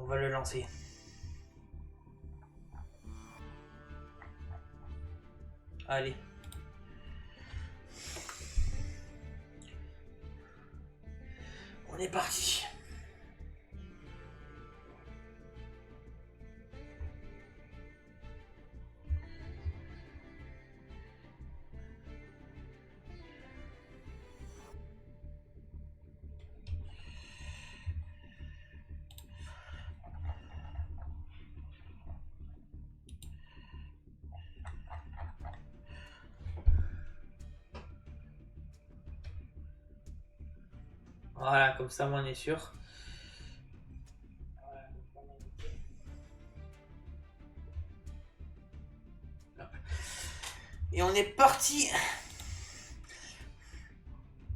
On va le lancer. Allez. On est parti. Voilà, comme ça, on est sûr. Et on est parti.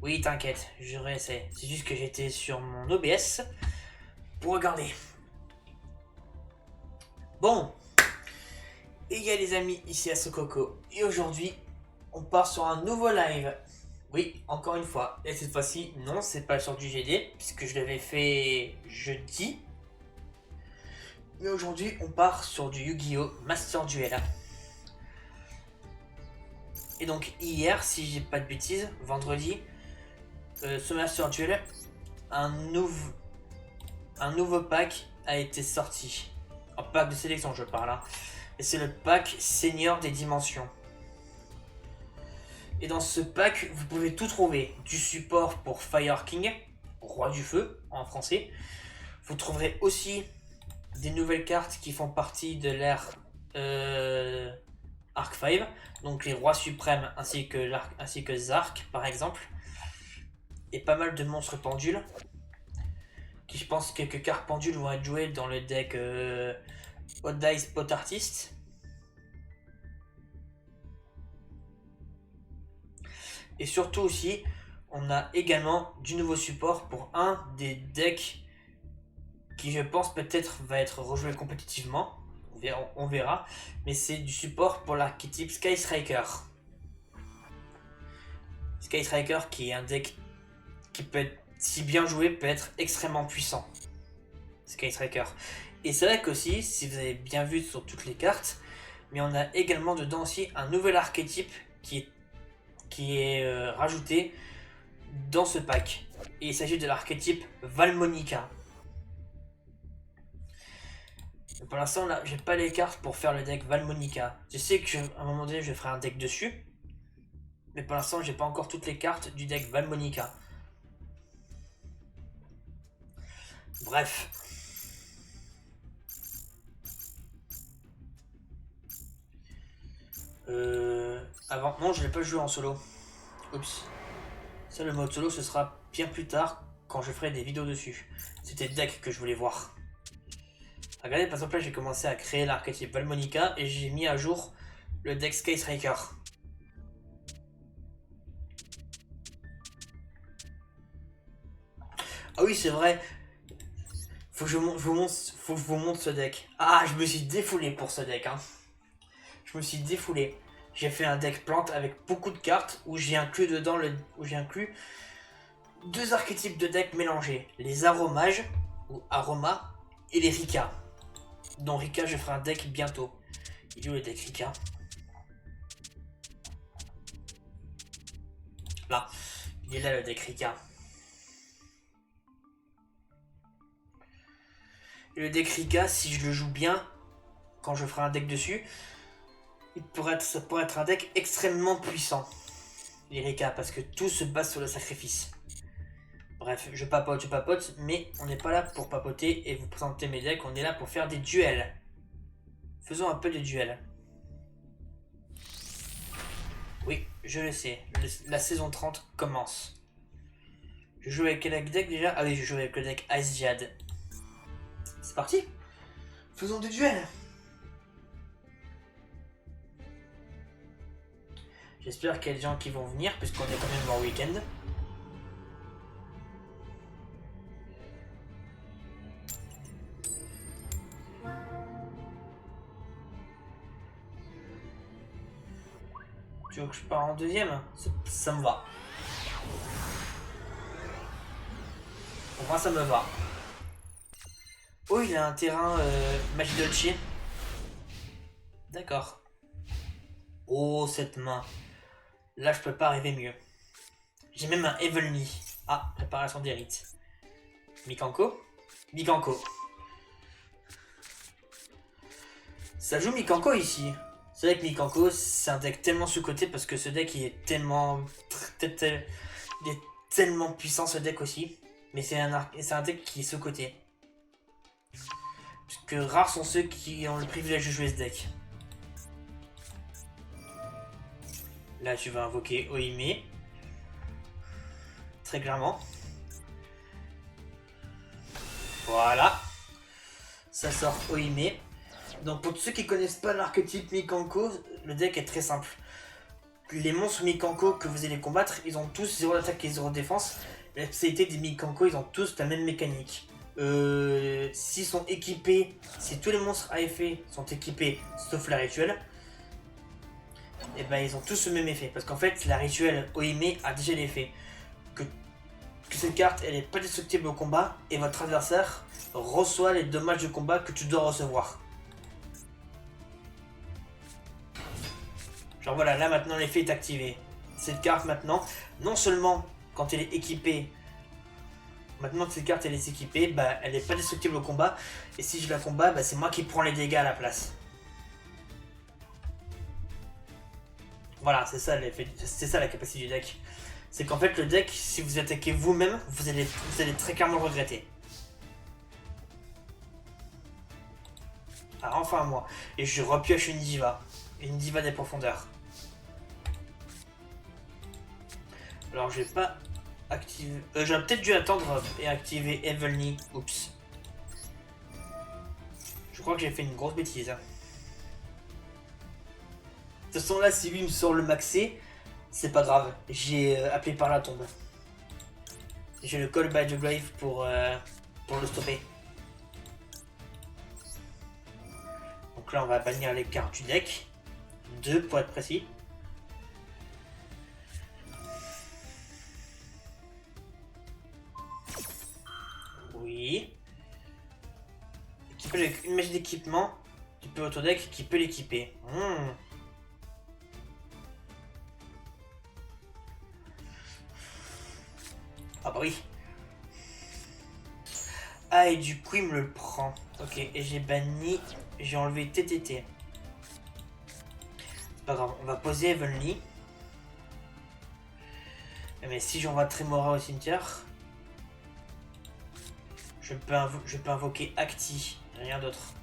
Oui, t'inquiète, je réessaie. C'est juste que j'étais sur mon OBS pour regarder. Bon. Et il y a les amis ici à Sokoko. Et aujourd'hui, on part sur un nouveau live. Oui, encore une fois. Et cette fois-ci, non, c'est pas sur du GD, puisque je l'avais fait jeudi. Mais aujourd'hui, on part sur du Yu-Gi-Oh! Master Duel. Et donc, hier, si j'ai pas de bêtises, vendredi, ce Master Duel, un nouveau pack a été sorti. Un pack de sélection, je parle. Hein. Et c'est le pack Seigneur des Dimensions. Et dans ce pack, vous pouvez tout trouver. Du support pour Fire King, Roi du Feu en français. Vous trouverez aussi des nouvelles cartes qui font partie de l'ère Arc 5. Donc les Rois Suprêmes ainsi que Zark par exemple. Et pas mal de monstres pendules. Qui je pense quelques cartes pendules vont être jouées dans le deck Hot Dice Pot Artist. Et surtout aussi, on a également du nouveau support pour un des decks qui je pense peut-être va être rejoué compétitivement. On verra. Mais c'est du support pour l'archétype Sky Striker. Sky Striker qui est un deck qui peut être, si bien joué, peut être extrêmement puissant. Sky Striker. Et c'est vrai qu'aussi, si vous avez bien vu sur toutes les cartes, mais on a également dedans aussi un nouvel archétype qui est rajouté dans ce pack. Et il s'agit de l'archétype Valmonica. Pour l'instant, là, j'ai pas les cartes pour faire le deck Valmonica. Je sais qu'à un moment donné, je ferai un deck dessus. Mais pour l'instant, j'ai pas encore toutes les cartes du deck Valmonica. Bref. Avant, non, je l'ai pas joué en solo. Oups. Ça, le mode solo, ce sera bien plus tard quand je ferai des vidéos dessus. C'était le deck que je voulais voir. Regardez, par exemple, là, j'ai commencé à créer l'archétype Valmonica et j'ai mis à jour le deck Sky Striker. Ah oui, c'est vrai. Faut que je vous montre ce deck. Ah, je me suis défoulé pour ce deck. Hein. Je me suis défoulé. J'ai fait un deck plante avec beaucoup de cartes où j'ai inclus dedans deux archétypes de deck mélangés. Les aromages ou aroma et les Rika. Dont Rika, je ferai un deck bientôt. Il est où le deck Rika? Là. Il est là le deck Rika. Et le deck Rika, si je le joue bien, quand je ferai un deck dessus, ça pourrait être un deck extrêmement puissant. Les Rika, parce que tout se base sur le sacrifice. Bref, je papote, mais on n'est pas là pour papoter et vous présenter mes decks, on est là pour faire des duels. Faisons un peu de duels. Oui, je le sais, la saison 30 commence. Je joue avec quel deck déjà? Ah oui, je joue avec le deck Ice Jade. C'est parti. Faisons des duels. J'espère qu'il y a des gens qui vont venir, puisqu'on est quand même en week-end. Tu veux que je pars en deuxième? Ça me va. Pour moi, ça me va. Oh, il a un terrain Magie Dolce. D'accord. Oh, cette main. Là, je peux pas rêver mieux. J'ai même un Evelny. Ah, préparation des rites. Mikanko. Mikanko. Ça joue Mikanko ici. C'est vrai que Mikanko, c'est un deck tellement sous-côté parce que ce deck il est tellement. Il est tellement puissant ce deck aussi. Mais c'est un deck qui est sous-côté. Parce que rares sont ceux qui ont le privilège de jouer ce deck. Là, tu vas invoquer Oime. Très clairement. Voilà. Ça sort Oime. Donc pour ceux qui connaissent pas l'archétype Mikanko, le deck est très simple. Les monstres Mikanko que vous allez combattre, ils ont tous 0 d'attaque et 0 de défense. La spécialité des Mikanko, ils ont tous la même mécanique. S'ils sont équipés, si tous les monstres à effet sont équipés, sauf la rituelle, et ben ils ont tous le même effet. Parce qu'en fait, la rituelle Oime a déjà l'effet que cette carte elle est pas destructible au combat et votre adversaire reçoit les dommages de combat que tu dois recevoir. Genre voilà, là maintenant l'effet est activé. Cette carte maintenant, non seulement quand elle est équipée, maintenant que cette carte elle est équipée, bah elle est pas destructible au combat. Et si je la combats, bah c'est moi qui prends les dégâts à la place. Voilà, c'est ça l'effet, c'est ça la capacité du deck. C'est qu'en fait le deck, si vous attaquez vous-même, vous allez très clairement le regretter. Ah, enfin moi. Et je repioche une diva. Une diva des profondeurs. Alors j'ai pas activé... j'aurais peut-être dû attendre et activer Evelny. Oups. Je crois que j'ai fait une grosse bêtise. De toute façon là, si lui me sort le maxé, c'est pas grave. J'ai appelé par la tombe. J'ai le Call by the Grave pour le stopper. Donc là on va bannir les cartes du deck. 2 pour être précis. Oui. Équipé avec une magie d'équipement du peu autodeck qui peut l'équiper. Ah bah oui. Ah et du coup il me le prend. Ok, et j'ai banni, j'ai enlevé TTT. C'est pas grave, on va poser Evenly. Mais si j'envoie Tremora au cimetière, je peux invoquer Acti, rien d'autre.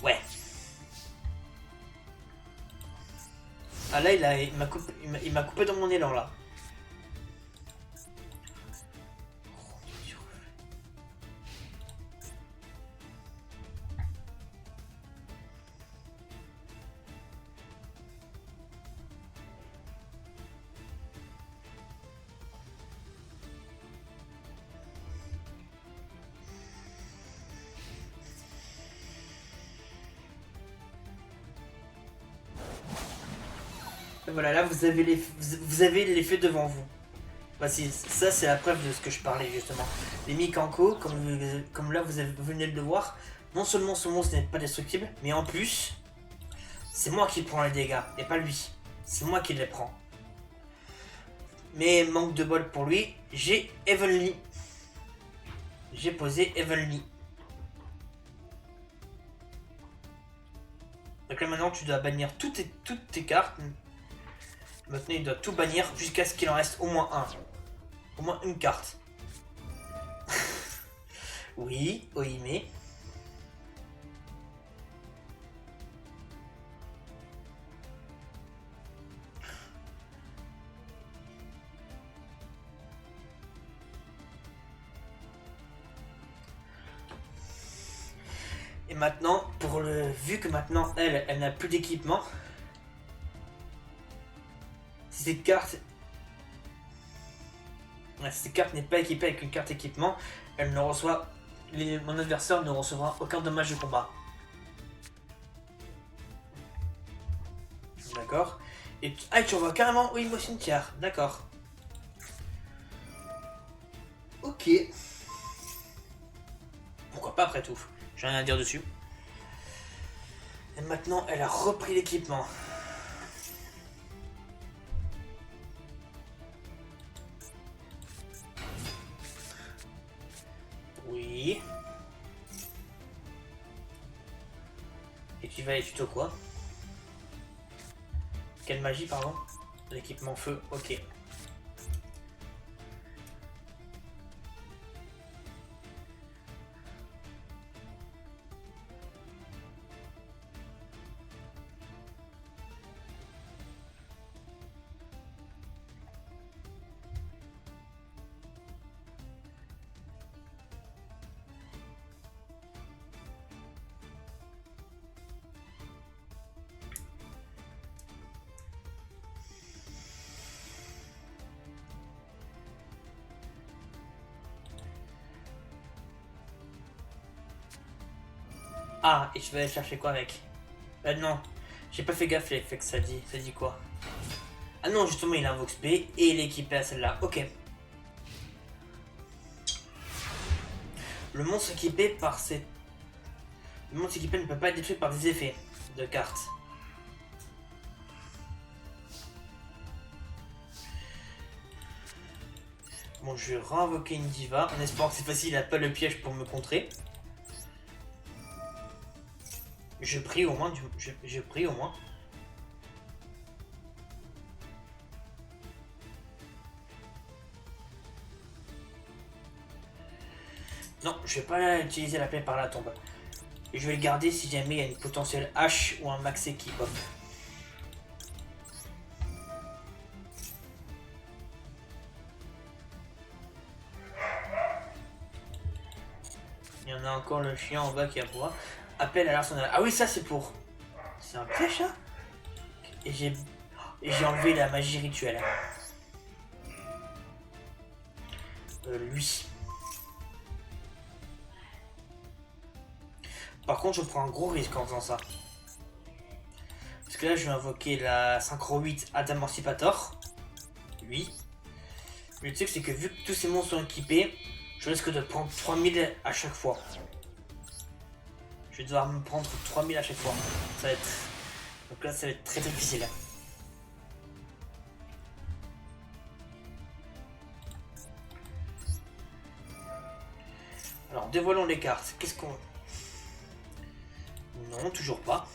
Ouais. Ah là il m'a coupé dans mon élan là. Voilà, là vous avez l'effet devant vous. Voici, ça c'est la preuve de ce que je parlais justement. Les Mikanko, comme là vous venez de le voir, non seulement ce monstre n'est pas destructible, mais en plus, c'est moi qui prends les dégâts, et pas lui. C'est moi qui les prends. Mais manque de bol pour lui, j'ai Evenly. J'ai posé Evenly. Donc là maintenant tu dois bannir toutes tes cartes. Maintenant il doit tout bannir jusqu'à ce qu'il en reste au moins un. Au moins une carte. Oui, Oime. Et maintenant, vu que maintenant elle n'a plus d'équipement, si cette carte n'est pas équipée avec une carte équipement, elle ne reçoit, mon adversaire ne recevra aucun dommage de combat. D'accord. Et tu envoies carrément Oimo cimetière. D'accord. Ok. sympa après tout. J'ai rien à dire dessus. Et maintenant, elle a repris l'équipement. Oui. Et tu vas aller tuto quoi? Quelle magie, pardon? L'équipement feu, ok. Ah, et je vais aller chercher quoi avec? Non, j'ai pas fait gaffe l'effet que ça dit. Ça dit quoi? Ah non, justement, il invoque B et il est équipé à celle-là. Ok. Le monstre équipé par ces... Le monstre équipé ne peut pas être détruit par des effets de cartes. Bon, je vais réinvoquer une diva en espérant que c'est facile, il n'a pas le piège pour me contrer. Je prie au moins, je prie au moins. Non, je vais pas utiliser la paix par la tombe. Je vais le garder si jamais il y a une potentielle hache ou un maxé qui pop. Il y en a encore le chien en bas qui aboie. Appel à l'arsenal. Ah oui, ça c'est pour... C'est un piège ça? Et j'ai enlevé la magie rituelle. Lui. Par contre, je prends un gros risque en faisant ça. Parce que là, je vais invoquer la synchro 8 Adamantipator. Lui. Mais le truc, c'est que vu que tous ces monstres sont équipés, je risque de prendre 3000 à chaque fois. Je vais devoir me prendre 3000 à chaque fois. Ça va être... Donc là, ça va être très difficile. Alors, dévoilons les cartes. Qu'est-ce qu'on... Non, toujours pas.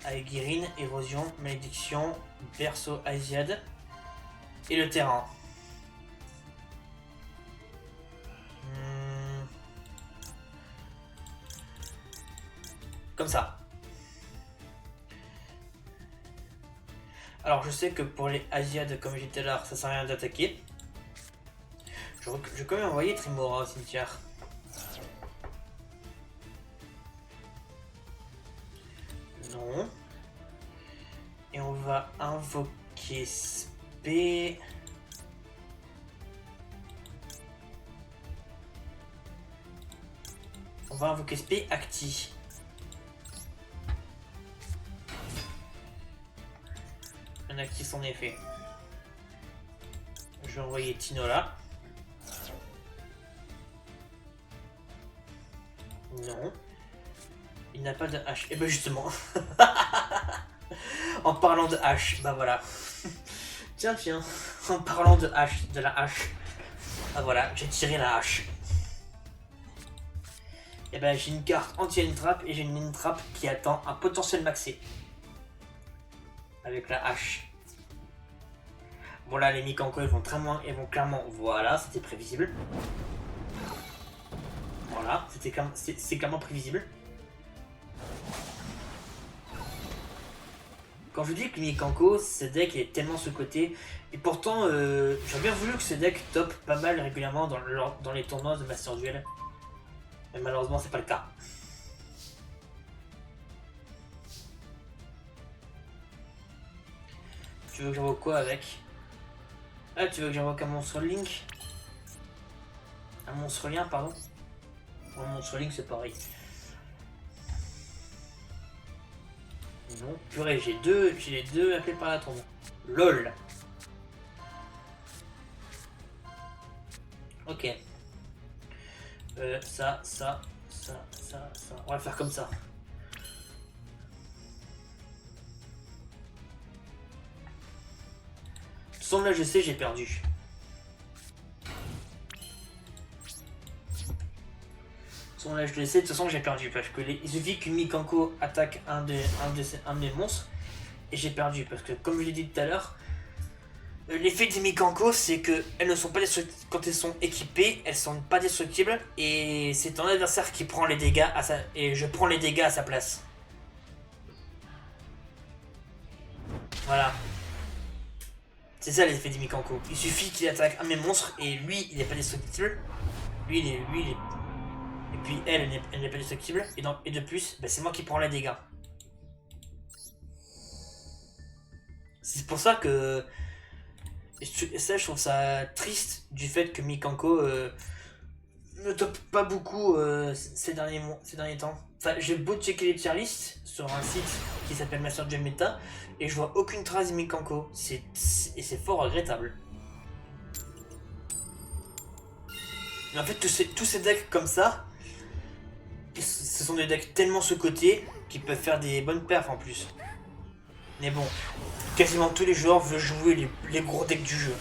Aegirine, érosion, malédiction, berceau, Asiade. Et le terrain. Comme ça. Alors je sais que pour les Asiades comme j'étais là, ça sert à rien d'attaquer. Je vais quand même envoyer Trimora au cimetière. Non. Et on va invoquer Spé. On va invoquer Spé Acti. On active son effet. Je vais envoyer Tinola. Non. Il n'a pas de hache. Et ben justement. En parlant de hache, bah voilà. Tiens, tiens. En parlant de hache, de la hache. Ah voilà, j'ai tiré la hache. Et ben j'ai une carte anti-entrap et j'ai une entrap qui attend un potentiel maxé. Avec la hache. Bon là les Mikanko ils vont clairement. Voilà, c'était prévisible. Voilà, c'est clairement prévisible. Quand je dis que Mikanko, ce deck est tellement sous-coté, et pourtant j'aurais bien voulu que ce deck top pas mal régulièrement dans les tournois de Master Duel. Mais malheureusement c'est pas le cas. Tu veux que j'envoie quoi avec? Ah, tu veux que j'invoque un monstre Link? Un monstre lien, pardon. Un monstre Link, c'est pareil. Non, purée, j'ai les deux appelés par la tombe. LOL. Ok. Ça. On va faire comme ça. De toute façon, là, je sais, j'ai perdu. Là, je le sais, de toute façon, j'ai perdu. Parce que il suffit qu'une Mikanko attaque un de mes monstres. Et j'ai perdu. Parce que, comme je l'ai dit tout à l'heure, l'effet des Mikanko, c'est qu'elles ne sont pas destructibles. Quand elles sont équipées, elles sont pas destructibles. Et c'est ton adversaire qui prend les dégâts et je prends les dégâts à sa place. Voilà. C'est ça l'effet des Mikanko. Il suffit qu'il attaque un de mes monstres et lui, il n'est pas destructible. Lui, il est. Et puis elle n'est pas destructible. Et de plus, bah, c'est moi qui prends les dégâts. C'est pour ça que. Ça, je trouve ça triste du fait que Mikanko ne top pas beaucoup ces derniers temps. Enfin, j'ai beau checker les tier lists sur un site qui s'appelle Master Jam Meta et je vois aucune trace de Mikanko. Et c'est fort regrettable. Mais en fait, tous ces decks comme ça, ce sont des decks tellement sous-cotés qu'ils peuvent faire des bonnes perfs en plus. Mais bon, quasiment tous les joueurs veulent jouer les gros decks du jeu.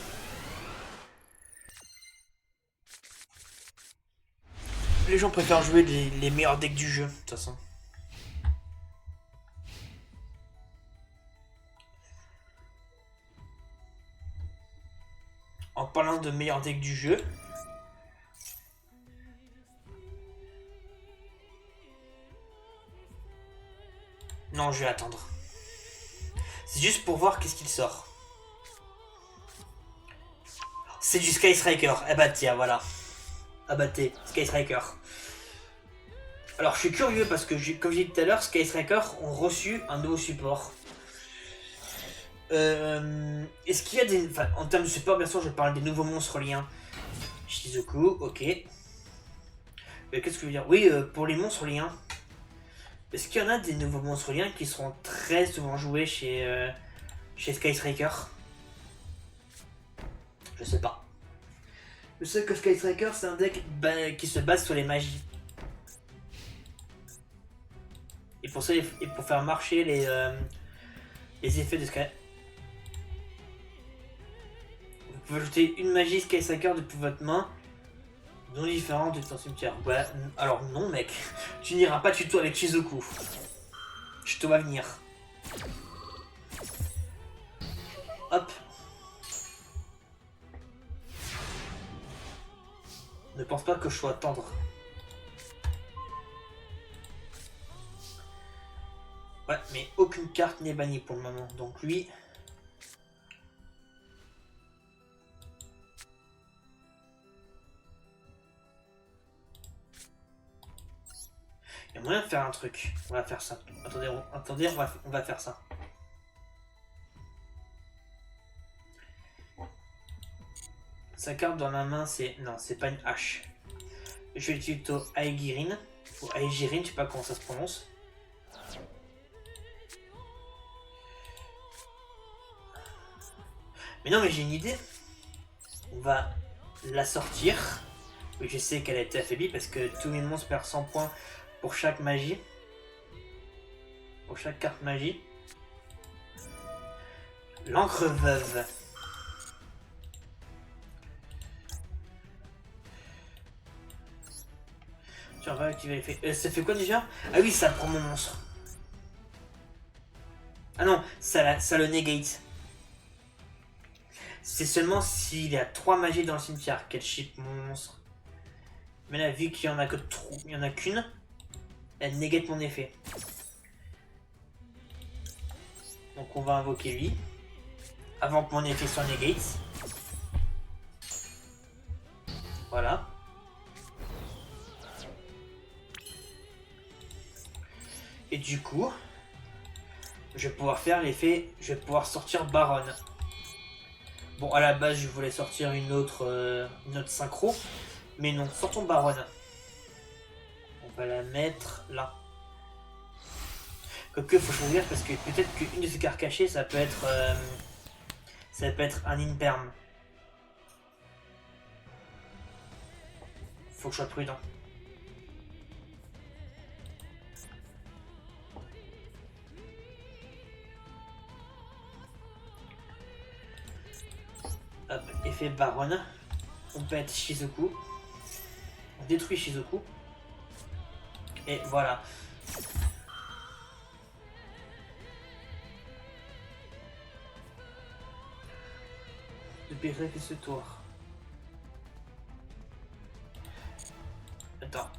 Les gens préfèrent jouer les meilleurs decks du jeu, de toute façon. En parlant de meilleurs decks du jeu, non, je vais attendre. C'est juste pour voir qu'est-ce qu'il sort. C'est du Sky Striker. Eh bah tiens, voilà. Abattez, Sky Striker. Alors je suis curieux parce que, comme j'ai dit tout à l'heure, Sky Striker ont reçu un nouveau support. Est-ce qu'il y a des... Enfin, en termes de support, bien sûr, je parle des nouveaux monstres liens. Shizuku, ok. Mais qu'est-ce que je veux dire? Oui, pour les monstres liens. Est-ce qu'il y en a des nouveaux monstres liens qui seront très souvent joués chez Sky Striker? Je sais pas. Je sais que Sky Striker, c'est un deck qui se base sur les magies. Et pour ça, et pour faire marcher les effets de Sky. Vous pouvez ajouter une magie Sky Striker depuis votre main, non différente de ton cimetière. Ouais, alors non, mec. Tu n'iras pas tuto avec Shizuku. Je te vois venir. Hop. Ne pense pas que je sois tendre. Ouais, mais aucune carte n'est bannie pour le moment. Donc lui... Il y a moyen de faire un truc. On va faire ça. Attendez, on va faire ça. Sa carte dans la main, c'est... Non, c'est pas une hache. Je vais utiliser plutôt Aegirin. Ou Aegirin, je sais pas comment ça se prononce. Mais non, mais j'ai une idée. On va la sortir. Oui, je sais qu'elle a été affaiblie parce que tous mes monstres perdent 100 points pour chaque magie. Pour chaque carte magie. L'encre veuve. Tu vas activer l'effet. Ça fait quoi déjà? Ah oui, ça prend mon monstre. Ah non, ça le negate. C'est seulement s'il y a 3 magies dans le cimetière qu'elle ship mon monstre. Mais là, vu qu'il y en a que il y en a qu'une, elle negate mon effet. Donc on va invoquer lui. Avant que mon effet soit negate. Voilà. Et du coup, je vais pouvoir faire l'effet, je vais pouvoir sortir Baronne. Bon, à la base, je voulais sortir une autre synchro, mais non, sortons Baronne. On va la mettre là. Quoique, faut choisir parce que peut-être qu'une de ces cartes cachées, ça peut être un Imperm. Faut que je sois prudent. l'effet Baronne. On pète Shizuku. On détruit Shizuku. Et voilà. Depuis que ce tour. Attends.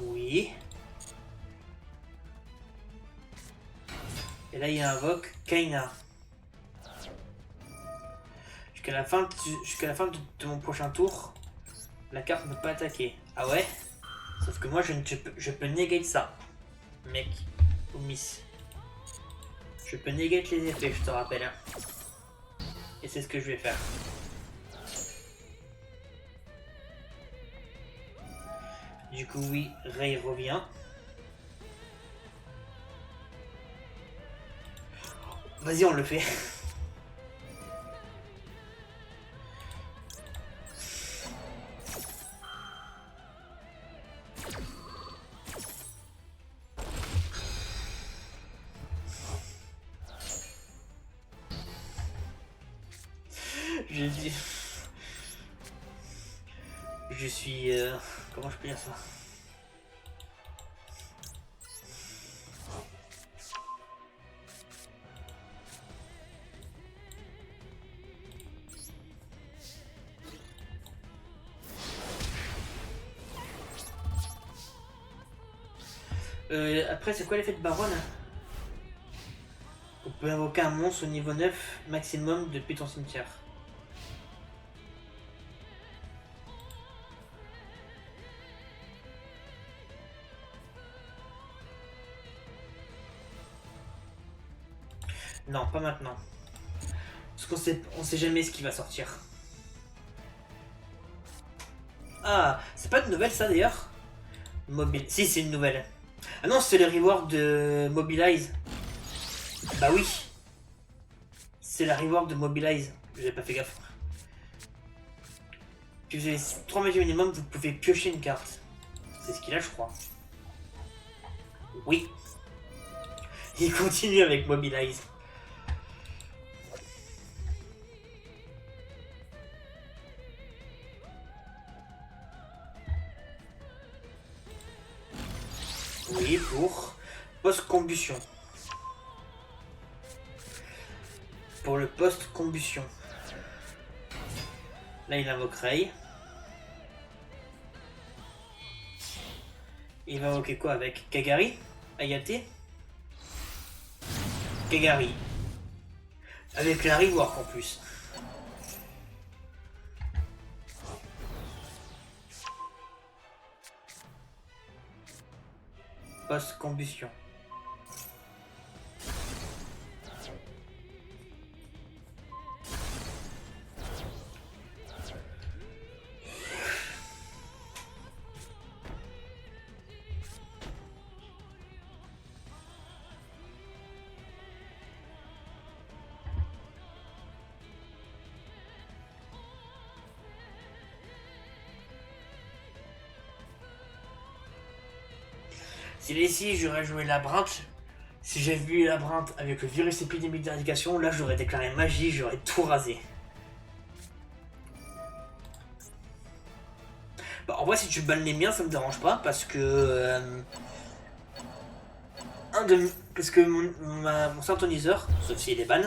Oui. Et là, il invoque Kaina. Jusqu'à la fin, de mon prochain tour, la carte ne peut pas attaquer. Ah ouais? Sauf que moi, je peux negate ça. Mec. Ou miss. Je peux negate les effets, je te rappelle. Hein. Et c'est ce que je vais faire. Du coup, oui, Ray revient. Vas-y, on le fait. Je dis... Je suis... Comment je peux dire ça? Après, c'est quoi l'effet de Baronne? On peut invoquer un monstre au niveau 9 maximum depuis ton cimetière. Non, pas maintenant. Parce on sait jamais ce qui va sortir. Ah, c'est pas une nouvelle ça d'ailleurs? Si, c'est une nouvelle. Ah non, c'est le reward de Mobilize. Bah oui. C'est la reward de Mobilize. J'avais pas fait gaffe. Si vous avez 3 magies minimum, vous pouvez piocher une carte. C'est ce qu'il a, je crois. Oui. Il continue avec Mobilize. Oui, pour post-combustion. Pour le post-combustion. Là, il invoque Ray. Il va invoquer quoi avec Kagari? Ayate? Kagari. Avec la rework en plus. Post-combustion. Si ici j'aurais joué labyrinthe, si j'avais vu labyrinthe avec le virus épidémique d'éradication, là j'aurais déclaré magie, j'aurais tout rasé. Bah, en vrai, si tu bannes les miens, ça me dérange pas parce que. Parce que mon synthoniseur, sauf s'il est ban,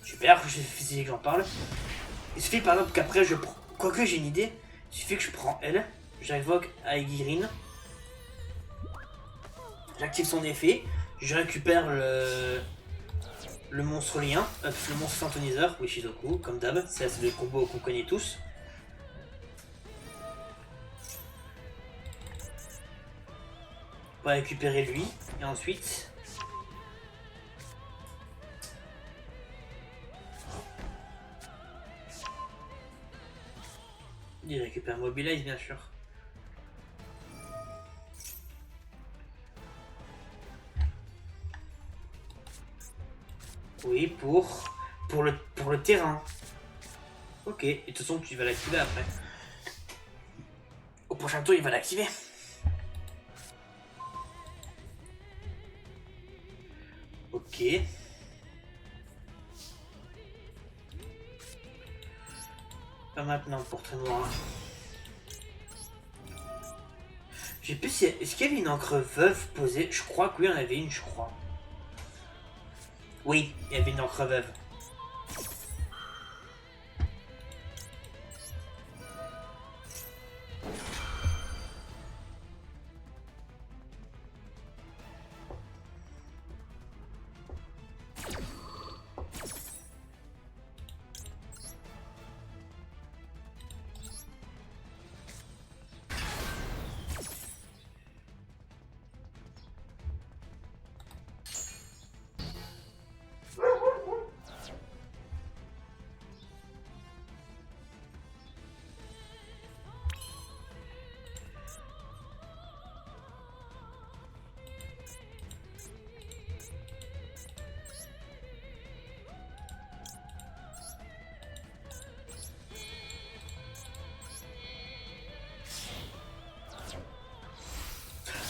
super, si que j'en parle. Il suffit par exemple qu'après je prends. Quoique j'ai une idée, il suffit que je prends elle, j'invoque Aegirin. J'active son effet, je récupère le monstre lien, le monstre synthoniseur, oui Shizuku, comme d'hab, c'est le combo qu'on connaît tous. On va récupérer lui, et ensuite... Il récupère Mobilize bien sûr. Oui, pour le terrain. Ok, et de toute façon tu vas l'activer après. Au prochain tour il va l'activer. Ok. Pas maintenant pour très noir. J'ai plus si... Est-ce qu'il y avait une encre veuve posée? Je crois que oui, on avait une, je crois. Oui, il y avait une encre veuve.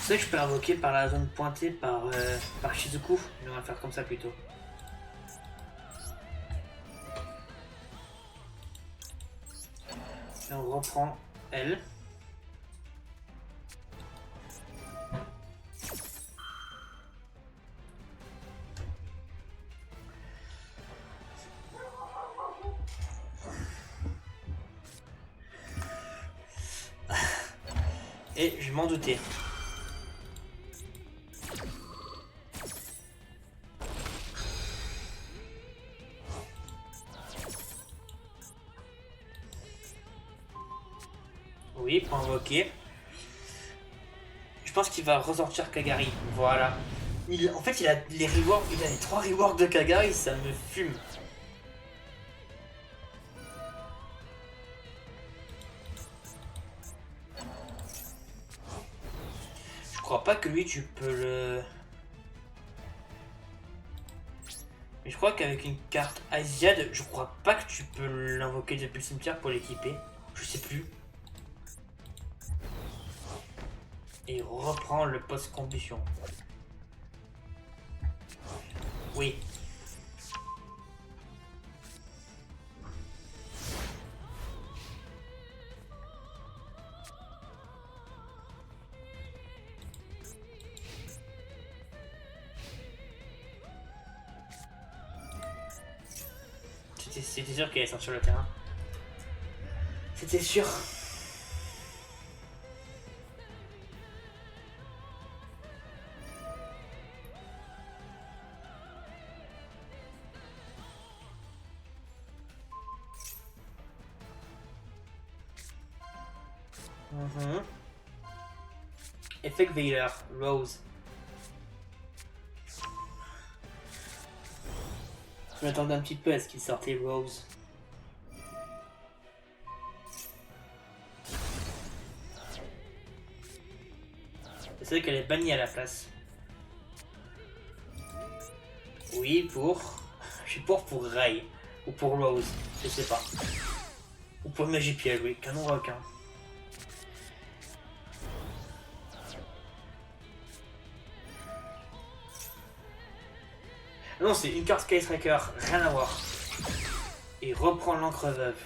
C'est vrai que je peux invoquer par la zone pointée par Shizuku, mais on va faire comme ça plutôt. Et on reprend elle. Et je m'en doutais. Oui, pour invoquer. Je pense qu'il va ressortir Kagari. Voilà. En fait, il a les reworks, il a les 3 reworks de Kagari, ça me fume. Je crois pas que lui, tu peux le... Mais je crois qu'avec une carte Asiade, je crois pas que tu peux l'invoquer depuis le cimetière pour l'équiper. Je sais plus. Et il reprend le post-combustion. Oui. C'était sûr qu'elle allait sortir sur le terrain. C'était sûr. Effect Veiler, Rose. Je m'attendais un petit peu à ce qu'il sortait Rose. C'est vrai qu'elle est bannie à la place. Oui, pour... Je suis pour Ray. Ou pour Rose. Je sais pas. Ou pour Magipiel, oui. Canon requin. Non, c'est une carte Sky Striker, rien à voir. Et reprend l'encre veuve.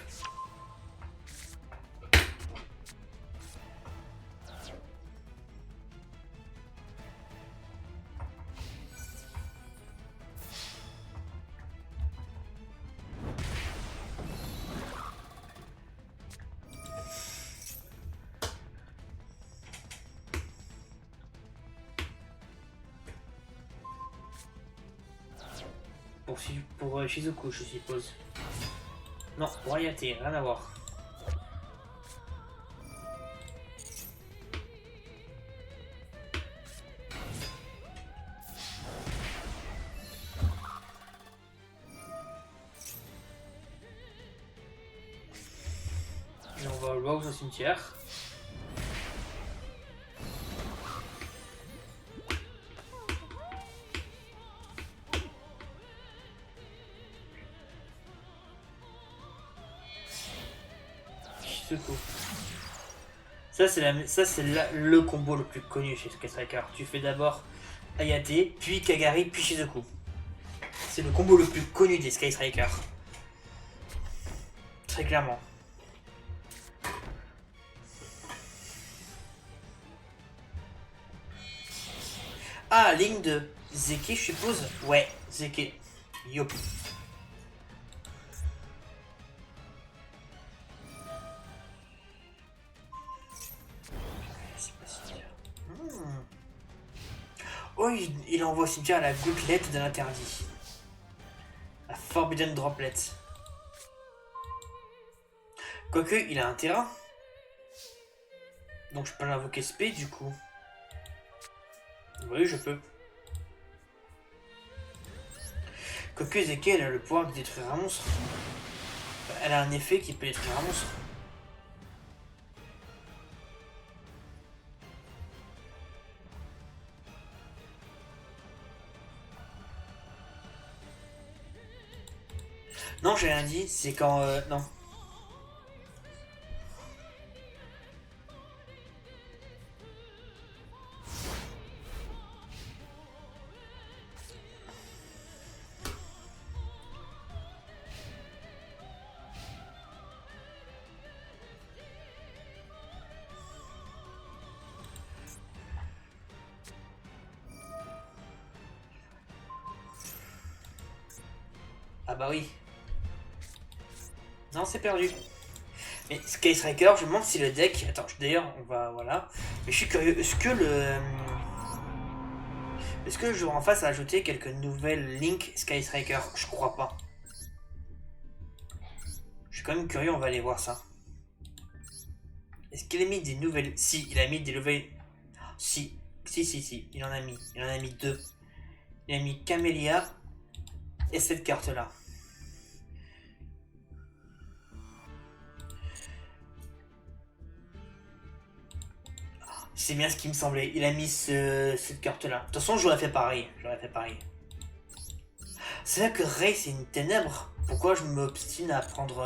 Pour Shizuku, je suppose. Non, pour Ayate, rien à voir. Et on va Rose au cimetière. Ça c'est le combo le plus connu chez Sky Striker. Tu fais d'abord Ayate, puis Kagari, puis Shizuku. C'est le combo le plus connu des Sky Strikers. Très clairement. Ah, ligne de Zeke, je suppose. Ouais, Zeke. Yop. Oh, il envoie aussi bien la gouttelette de l'interdit. La Forbidden Droplet. Quoique, il a un terrain. Donc je peux l'invoquer SP du coup. Oui, je peux. Quoique Zeke, elle a le pouvoir de détruire un monstre. Elle a un effet qui peut détruire un monstre. Non, j'ai rien dit, c'est quand... non. Ah bah oui. Non, c'est perdu. Mais Sky Striker, je me demande si le deck... Attends, d'ailleurs, on va... Voilà. Mais je suis curieux, est-ce que le... Est-ce que le joueur en face a ajouté quelques nouvelles Link Sky Striker? Je crois pas. Je suis quand même curieux, on va aller voir ça. Est-ce qu'il a mis des nouvelles... Si, il a mis des nouvelles... Si, si, il en a mis. Il en a mis deux. Il a mis Camélia et cette carte-là. C'est bien ce qui me semblait. Il a mis cette carte-là. De toute façon, j'aurais fait pareil. C'est vrai que Ray, c'est une ténèbre. Pourquoi je m'obstine à prendre...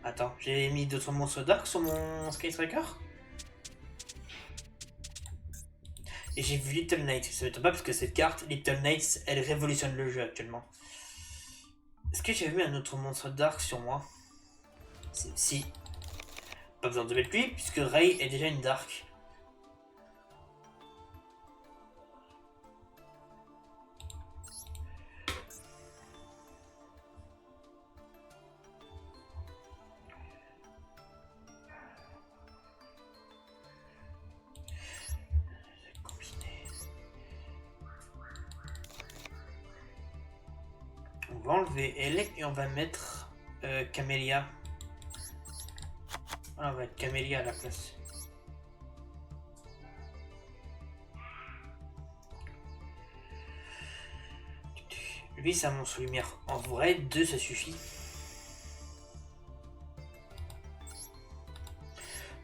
Attends, j'ai mis d'autres monstres dark sur mon Sky Striker. Et j'ai vu Little Knight. Ça m'étonne pas parce que cette carte, Little Knight, elle révolutionne le jeu actuellement. Est-ce que j'avais mis un autre monstre dark sur moi? Si. Pas besoin de mettre lui, puisque Ray est déjà une dark. On va enlever elle et on va mettre Camélia. Voilà, on va mettre Camélia à la place. Lui, c'est un monstre lumière. En vrai, 2 ça suffit.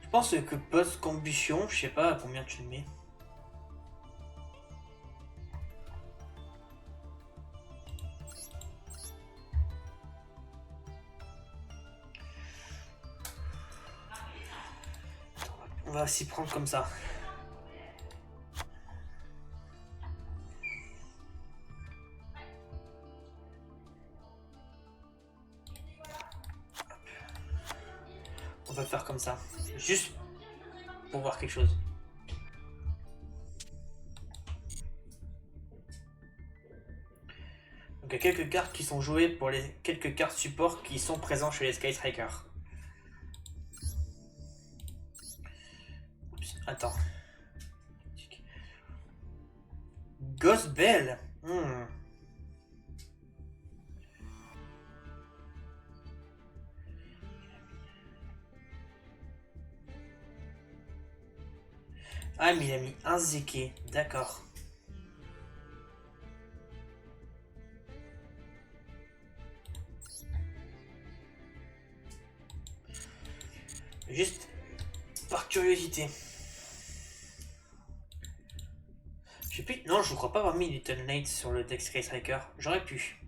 Je pense que post-combustion, je sais pas à combien tu le mets. On va s'y prendre comme ça. On va faire comme ça. Juste pour voir quelque chose. Donc il y a quelques cartes qui sont jouées pour les quelques cartes support qui sont présents chez les Sky Striker. Oups, attends. Ghost Bell. Ah mais il a mis un Zeke, d'accord. Juste par curiosité. Je sais plus. Non, je crois pas avoir mis Little Knight sur le deck Sky Striker. J'aurais pu.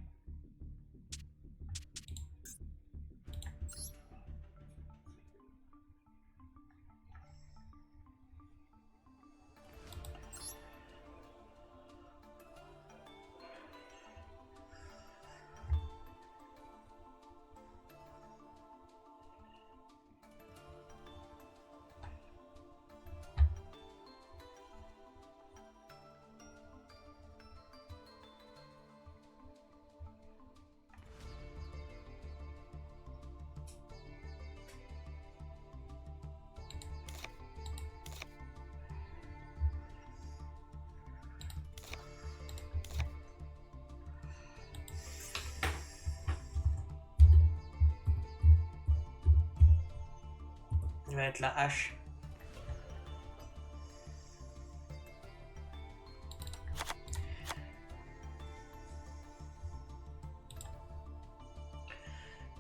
Je vais mettre la hache.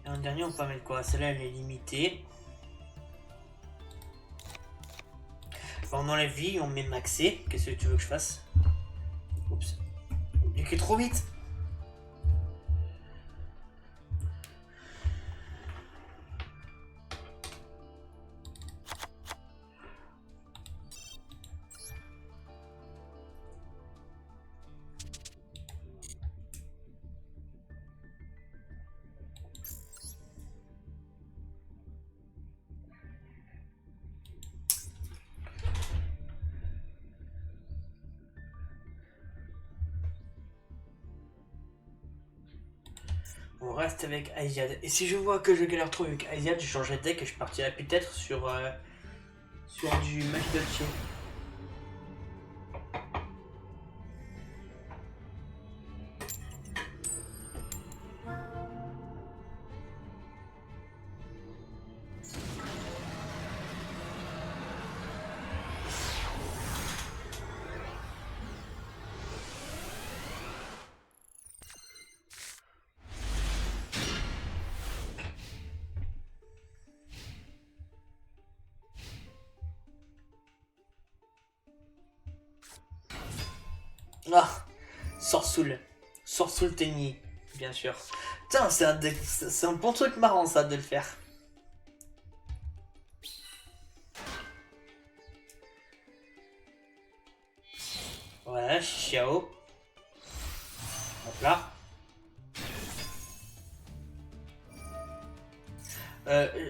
Et en dernier, on peut mettre quoi? Celle-là, elle est limitée. Enfin, on enlève vie, on met maxé. Qu'est-ce que tu veux que je fasse? Oups. J'ai écrit trop vite. On reste avec Aiziad. Et si je vois que je galère trop avec Aiziad, je changerai de deck et je partirai peut-être sur du Magic Dolce. Ah, Sorsoul. Sorsoul Tenny, bien sûr. Putain, c'est un bon truc marrant ça de le faire. Voilà, Xiao. Hop là.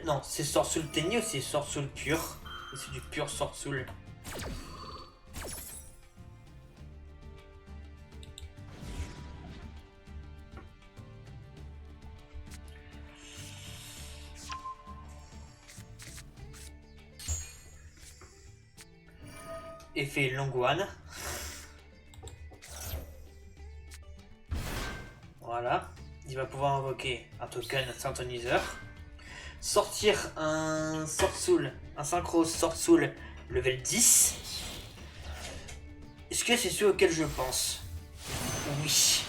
Non, c'est Sorsoul Tenny ou c'est Sorsoul pur? C'est du pur Sorsoul. Effet Longwan. Voilà. Il va pouvoir invoquer un token synthoniseur. Sortir un Sorsoul, un synchro Sorsoul level 10. Est-ce que c'est celui auquel je pense? Oui.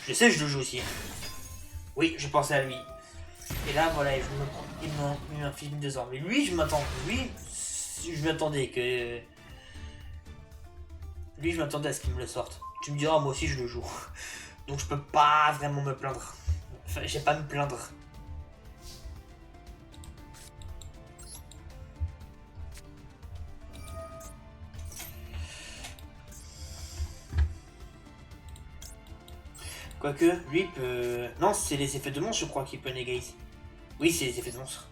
Je sais, je le joue aussi. Oui, je pensais à lui. Et là, voilà, il m'inflige 2 ans. Mais lui, je m'attendais que... Lui, je m'attendais à ce qu'il me le sorte. Tu me diras, moi aussi, je le joue. Donc, je peux pas vraiment me plaindre. Enfin, j'ai pas à me plaindre. Quoique, lui peut... Non, c'est les effets de monstre, je crois, qu'il peut negate. Oui, c'est les effets de monstre.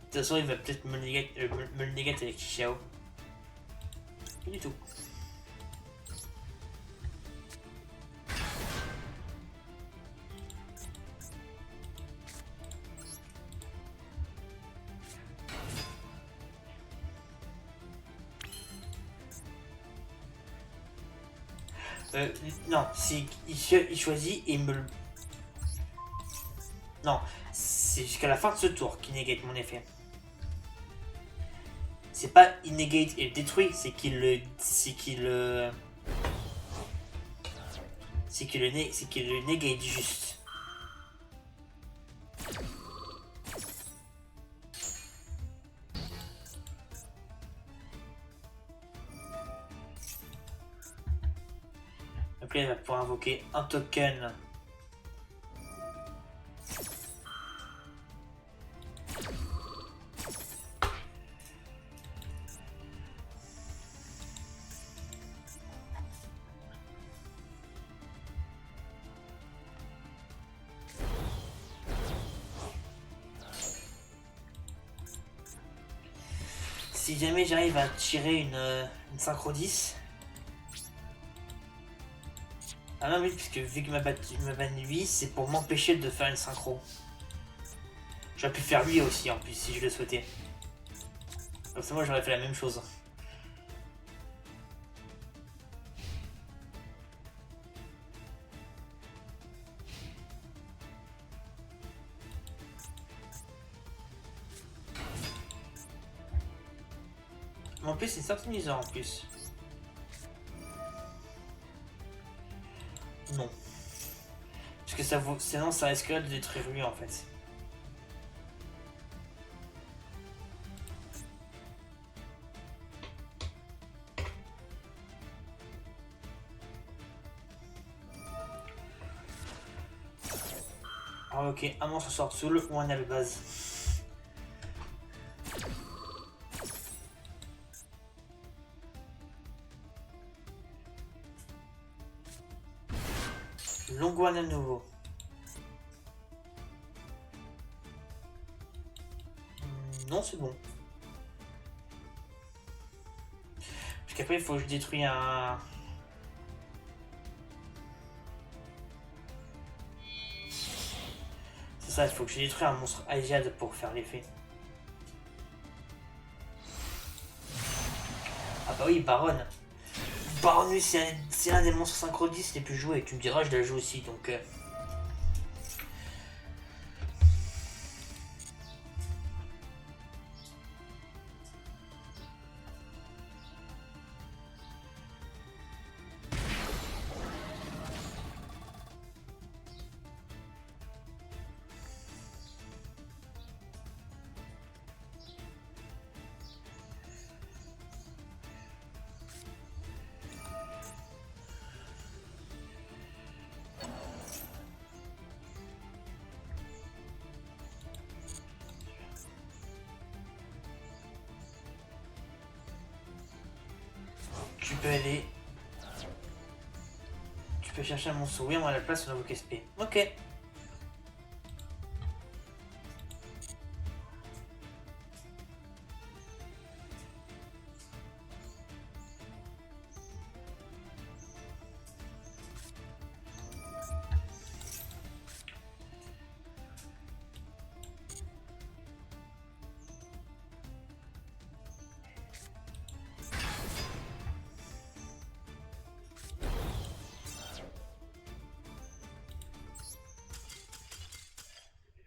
De toute façon, il va peut-être me le negate avec Xiao. Pas du tout. Non, il choisit et me le... Non, c'est jusqu'à la fin de ce tour qu'il negate mon effet. C'est pas il negate et le détruit, c'est qu'il le... C'est qu'il le negate juste. Donc là, il va pouvoir invoquer un token. Si jamais j'arrive à tirer une synchro 10, Ah non, oui, puisque vu que ma banne lui, c'est pour m'empêcher de faire une synchro. J'aurais pu faire lui aussi en plus si je le souhaitais. Comme ça, moi j'aurais fait la même chose. En plus, c'est synthétiseur en plus. Non. Parce que ça vaut. Sinon, ça risquerait de détruire lui en fait. Alors, ok, un monstre sort soul ou un albaz. Longuan à nouveau. Non, c'est bon. Parce qu'après, il faut que je détruise un. C'est ça, il faut que je détruise un monstre Aijad pour faire l'effet. Ah bah oui, Baron. Baron, lui, c'est un des monstres synchro 10 les plus joués. Tu me diras, je la joue aussi, donc... Tu peux aller... Tu peux chercher un monstre. Oui, on a la place sur notre SP. Ok.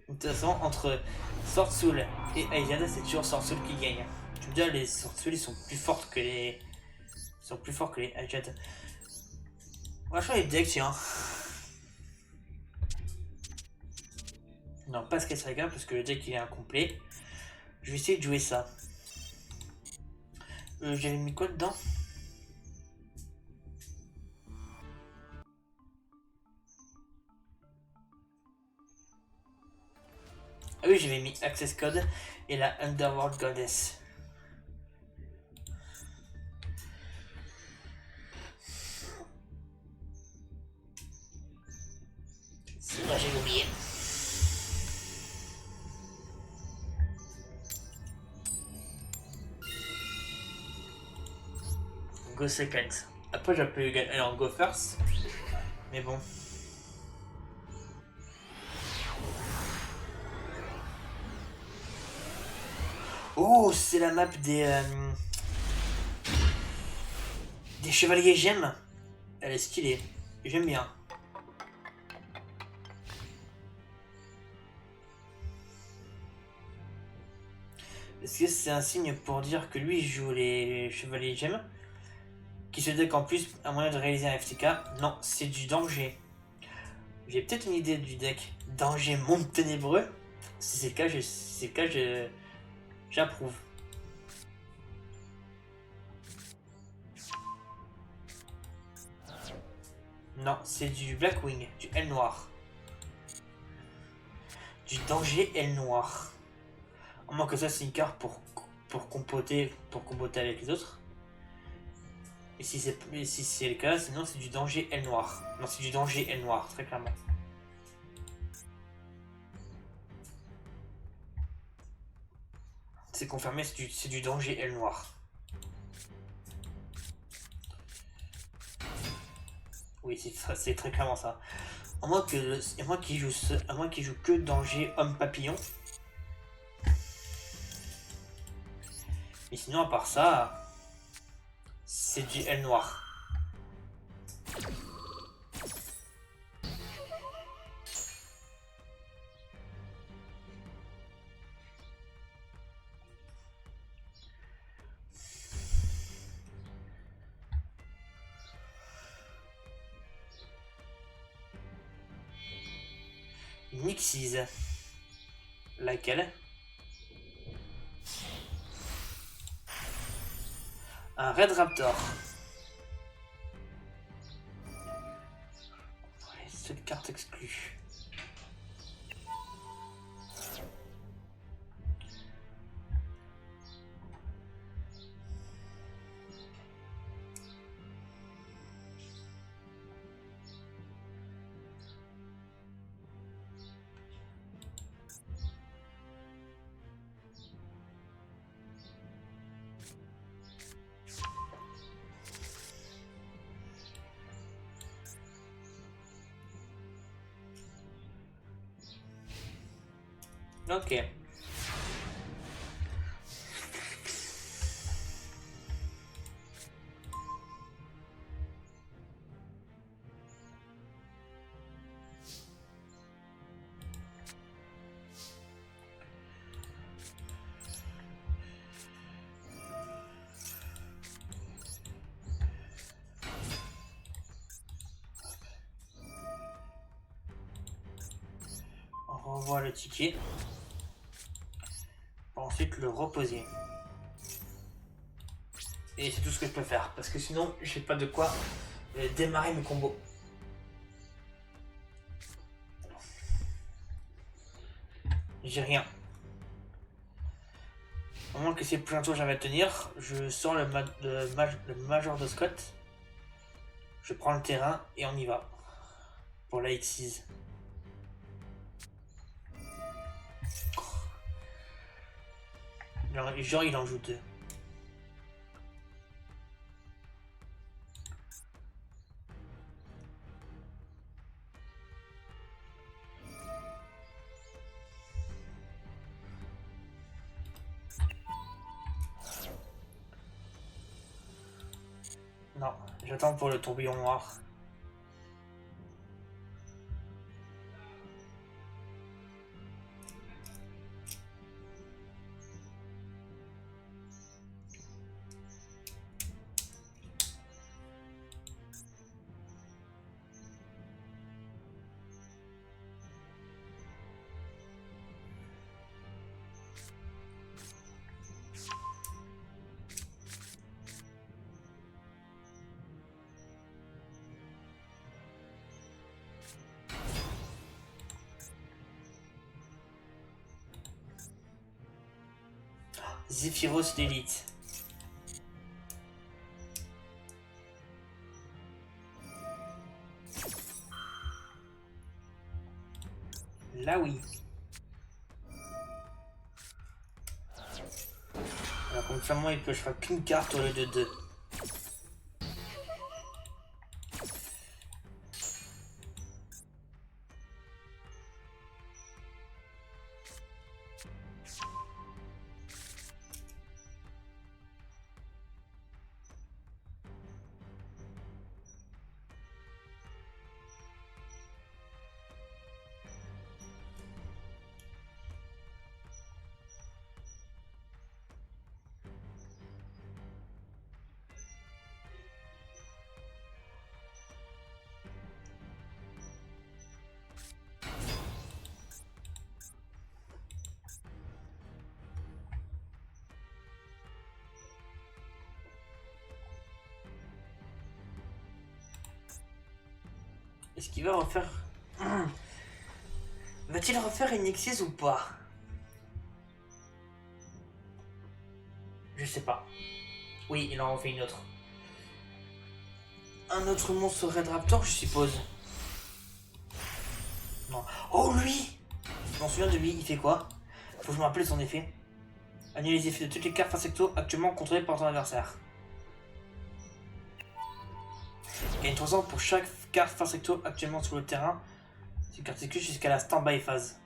De toute façon, entre Sword Soul et Aijad, c'est toujours Sword Soul qui gagne. Tu me dis, les Sword Soul, ils sont plus forts que les... Ils sont plus forts que les Aijad. On va changer de deck, tiens. Non, pas Sky Striker, parce que le deck, il est incomplet. Je vais essayer de jouer ça. J'avais mis quoi dedans? Ah oui, j'avais mis Access Code et la Underworld Goddess. C'est vrai, j'ai oublié. Go second. Après, j'ai pu aller en go first. Mais bon. Oh, c'est la map des chevaliers gemmes. Elle est stylée. J'aime bien. Est-ce que c'est un signe pour dire que lui joue les chevaliers gemmes? Qui se deck en plus un moyen de réaliser un FTK? Non, c'est du danger. J'ai peut-être une idée du deck. Danger monde ténébreux. Si c'est le cas, j'approuve. Non, c'est du Blackwing, du L noir. Du danger L noir. À moins que ça c'est une carte pour compoter avec les autres. Et si c'est le cas, sinon c'est du danger L noir. Non, c'est du danger L noir, très clairement. C'est confirmé, c'est du danger L noir. Oui, c'est très clairement ça. À moins qu'il joue que danger homme papillon. Mais sinon, à part ça, c'est du L noir. Nixise. Laquelle? Un Red Raptor. Ouais, cette carte exclue. Ok. On revoit le ticket. Pour ensuite le reposer. Et c'est tout ce que je peux faire. Parce que sinon, j'ai pas de quoi démarrer mes combos. J'ai rien. Au moins que c'est plus un tour j'avais à tenir, je sors le Major de Scott. Je prends le terrain et on y va. Pour la X6. Genre il en joue deux. Non, j'attends pour le tourbillon noir. Zephyros d'élite. Là oui. Alors comme ça moi il peut faire qu'une carte au lieu de deux. Est-ce qu'il va refaire... Va-t-il refaire une X6 ou pas? Je sais pas. Oui, il en refait une autre. Un autre monstre Red Raptor, je suppose. Non. Oh, lui! Je m'en souviens de lui, il fait quoi? Faut que je me rappelle son effet. Annuler les effets de toutes les cartes insecto actuellement contrôlées par ton adversaire. Gagne 300 pour chaque carte face recto actuellement sur le terrain. Cette carte exécute jusqu'à la stand-by phase.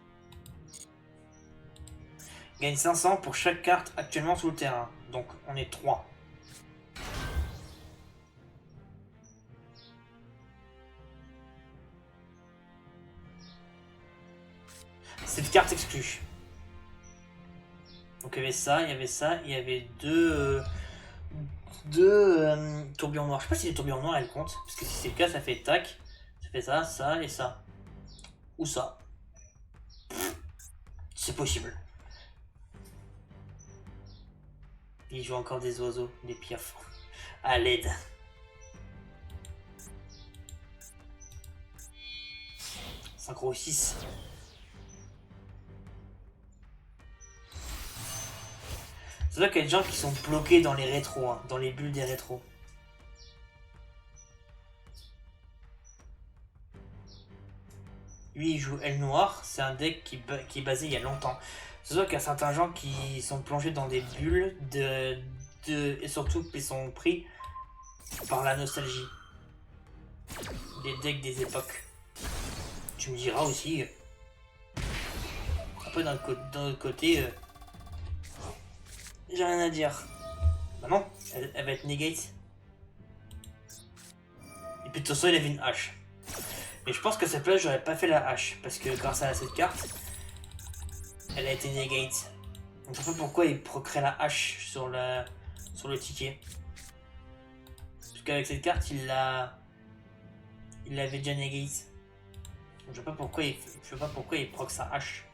Gagne 500 pour chaque carte actuellement sur le terrain. Donc on est 3. Cette carte exclue. Donc il y avait ça, il y avait ça, il y avait deux tourbillons noirs. Je sais pas si les tourbillons noirs elles comptent. Parce que si c'est le cas, ça fait tac. Ça fait ça, ça et ça. Ou ça. C'est possible. Il joue encore des oiseaux, des piafs. À l'aide. Synchro 6. C'est vrai qu'il y a des gens qui sont bloqués dans les rétros, hein, dans les bulles des rétros. Lui, il joue L noir, c'est un deck qui est basé il y a longtemps. C'est vrai qu'il y a certains gens qui sont plongés dans des bulles et surtout qui sont pris par la nostalgie. Des decks des époques. Tu me diras aussi. Après, d'un autre côté, j'ai rien à dire. Bah non, elle va être negate. Et puis de toute façon, il avait une hache. Mais je pense que cette place, j'aurais pas fait la hache. Parce que grâce à cette carte, elle a été negate. Donc je sais pas pourquoi il procrée la hache sur le ticket. Parce qu'avec cette carte, il l'avait déjà negate. Donc je sais pas pourquoi il proc sa hache.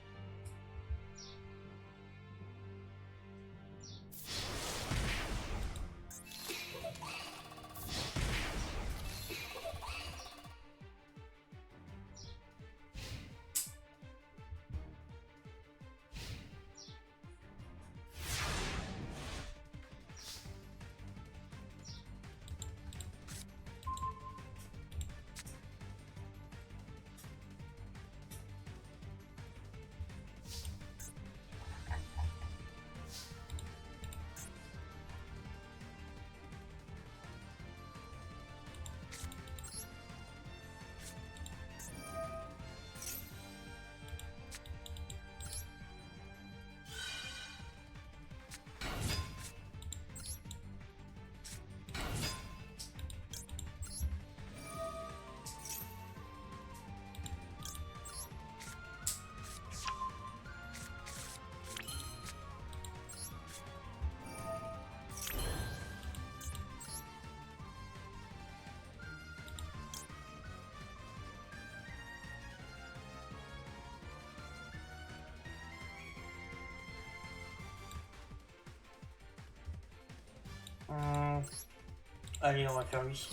Allez, on va faire lui.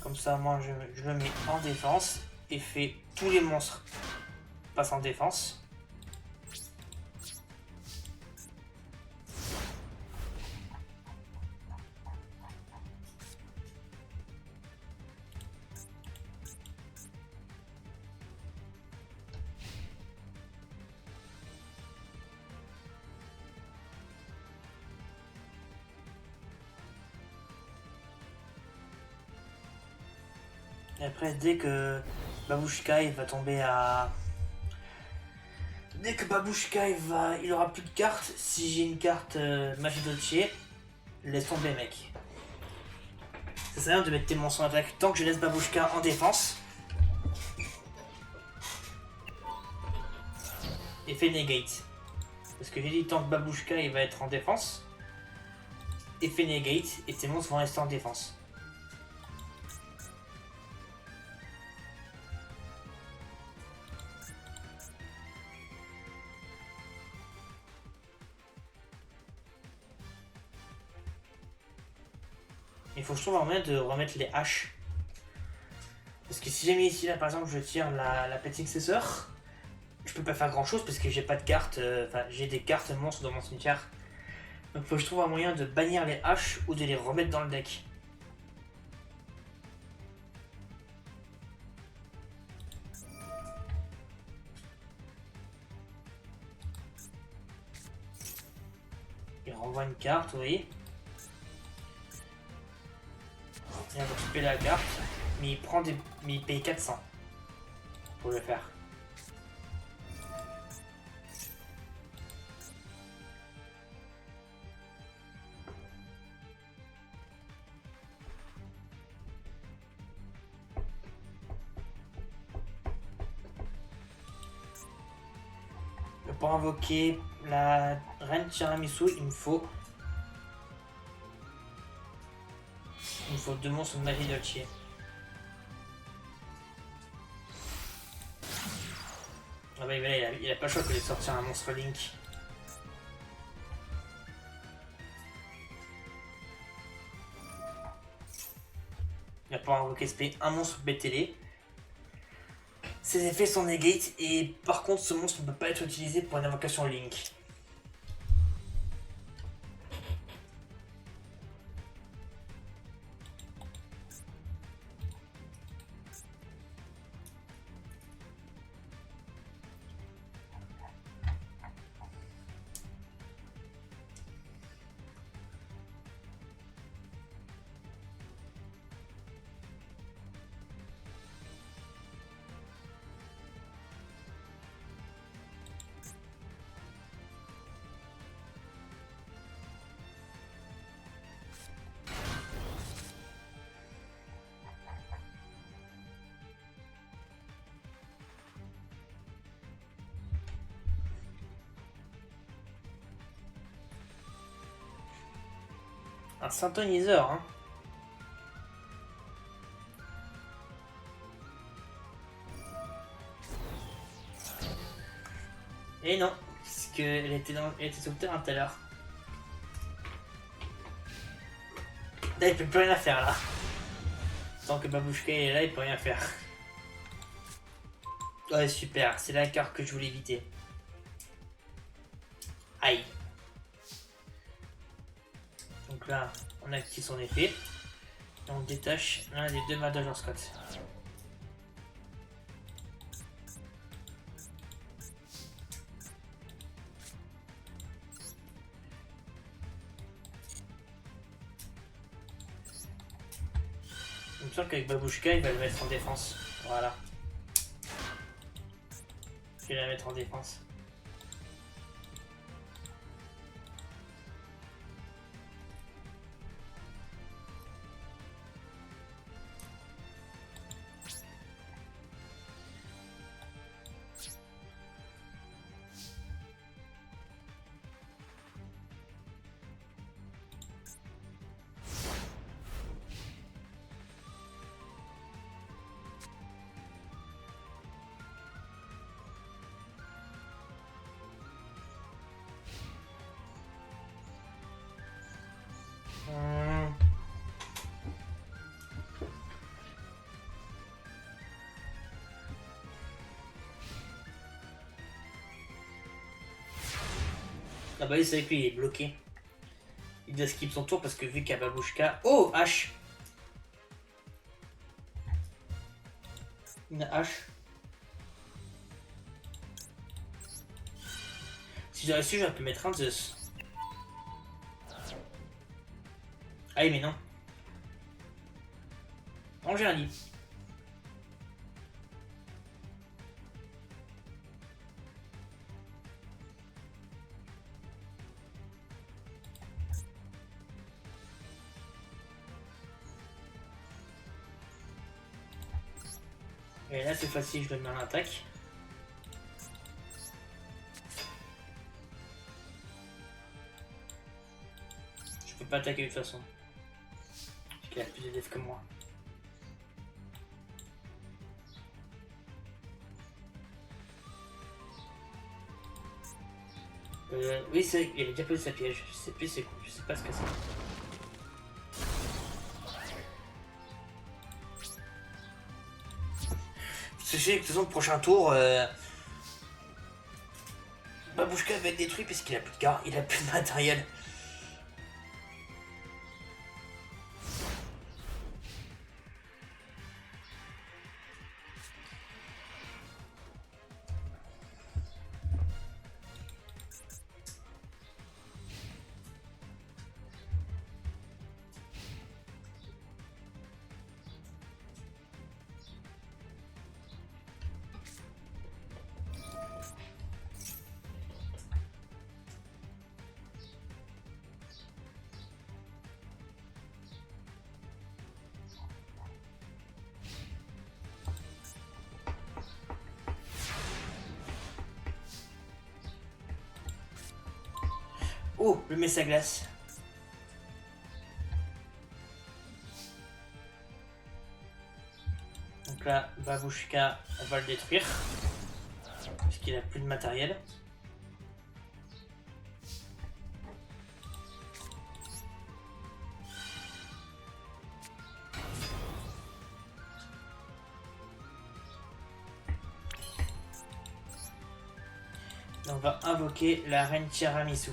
Comme ça, moi, je le mets en défense et fais tous les monstres passent en défense. Et après, dès que Babushka il va tomber à... Dès que Babushka il aura plus de cartes, si j'ai une carte Magie Dolce, laisse tomber mec. Ça sert à rien de mettre tes monstres en attaque. Tant que je laisse Babushka en défense, et fait negate. Parce que j'ai dit tant que Babushka il va être en défense, effet negate et tes monstres vont rester en défense. Il faut que je trouve un moyen de remettre les haches. Parce que si jamais ici là par exemple je tire la petite successeur, je peux pas faire grand chose parce que j'ai pas de cartes, enfin j'ai des cartes monstres dans mon cimetière. Donc il faut que je trouve un moyen de bannir les haches ou de les remettre dans le deck. Il renvoie une carte, oui. Il va récupérer la carte. Mais il prend des. Mais il paye 400 pour le faire. Pour invoquer la reine Tiramisu, il me faut 2 monstres de magie Dolce. Ah bah il a pas le choix que de sortir un monstre Link. Il va pouvoir invoquer SP un monstre BTL. Ses effets sont negate et par contre ce monstre ne peut pas être utilisé pour une invocation Link. Un synthoniseur, hein. Et non, puisqu'elle était sur le terrain tout à l'heure. Là, il peut plus rien faire là. Tant que Babouchka est là, il peut rien faire. Ouais, super, c'est la carte que je voulais éviter. Aïe. Donc là, on active son effet. Et on détache l'un des 2 Major Scott. Il me semble qu'avec Babouchka, il va le mettre en défense. Voilà. Je vais la mettre en défense. Ah bah oui, c'est avec lui, il est bloqué. Il doit skip son tour parce que vu qu'il y a Babouchka... Oh, H. Une H. Si j'aurais su, j'aurais pu mettre un Zeus. Ah oui, mais non. Non, j'ai un lit. Et là, c'est facile, je le mets en attaque. Je peux pas attaquer de toute façon. Parce qu'il a plus de def que moi. Oui, c'est vrai, il avait déjà posé sa piège. Je sais plus c'est quoi, je sais pas ce que c'est. Sachez que de toute façon, le prochain tour, Babouchka va être détruit parce qu'il a plus de cartes, il a plus de matériel. Oh, le Messaglace. Donc là, Babushka, on va le détruire. Parce qu'il a plus de matériel. On va invoquer la reine Tiramisu.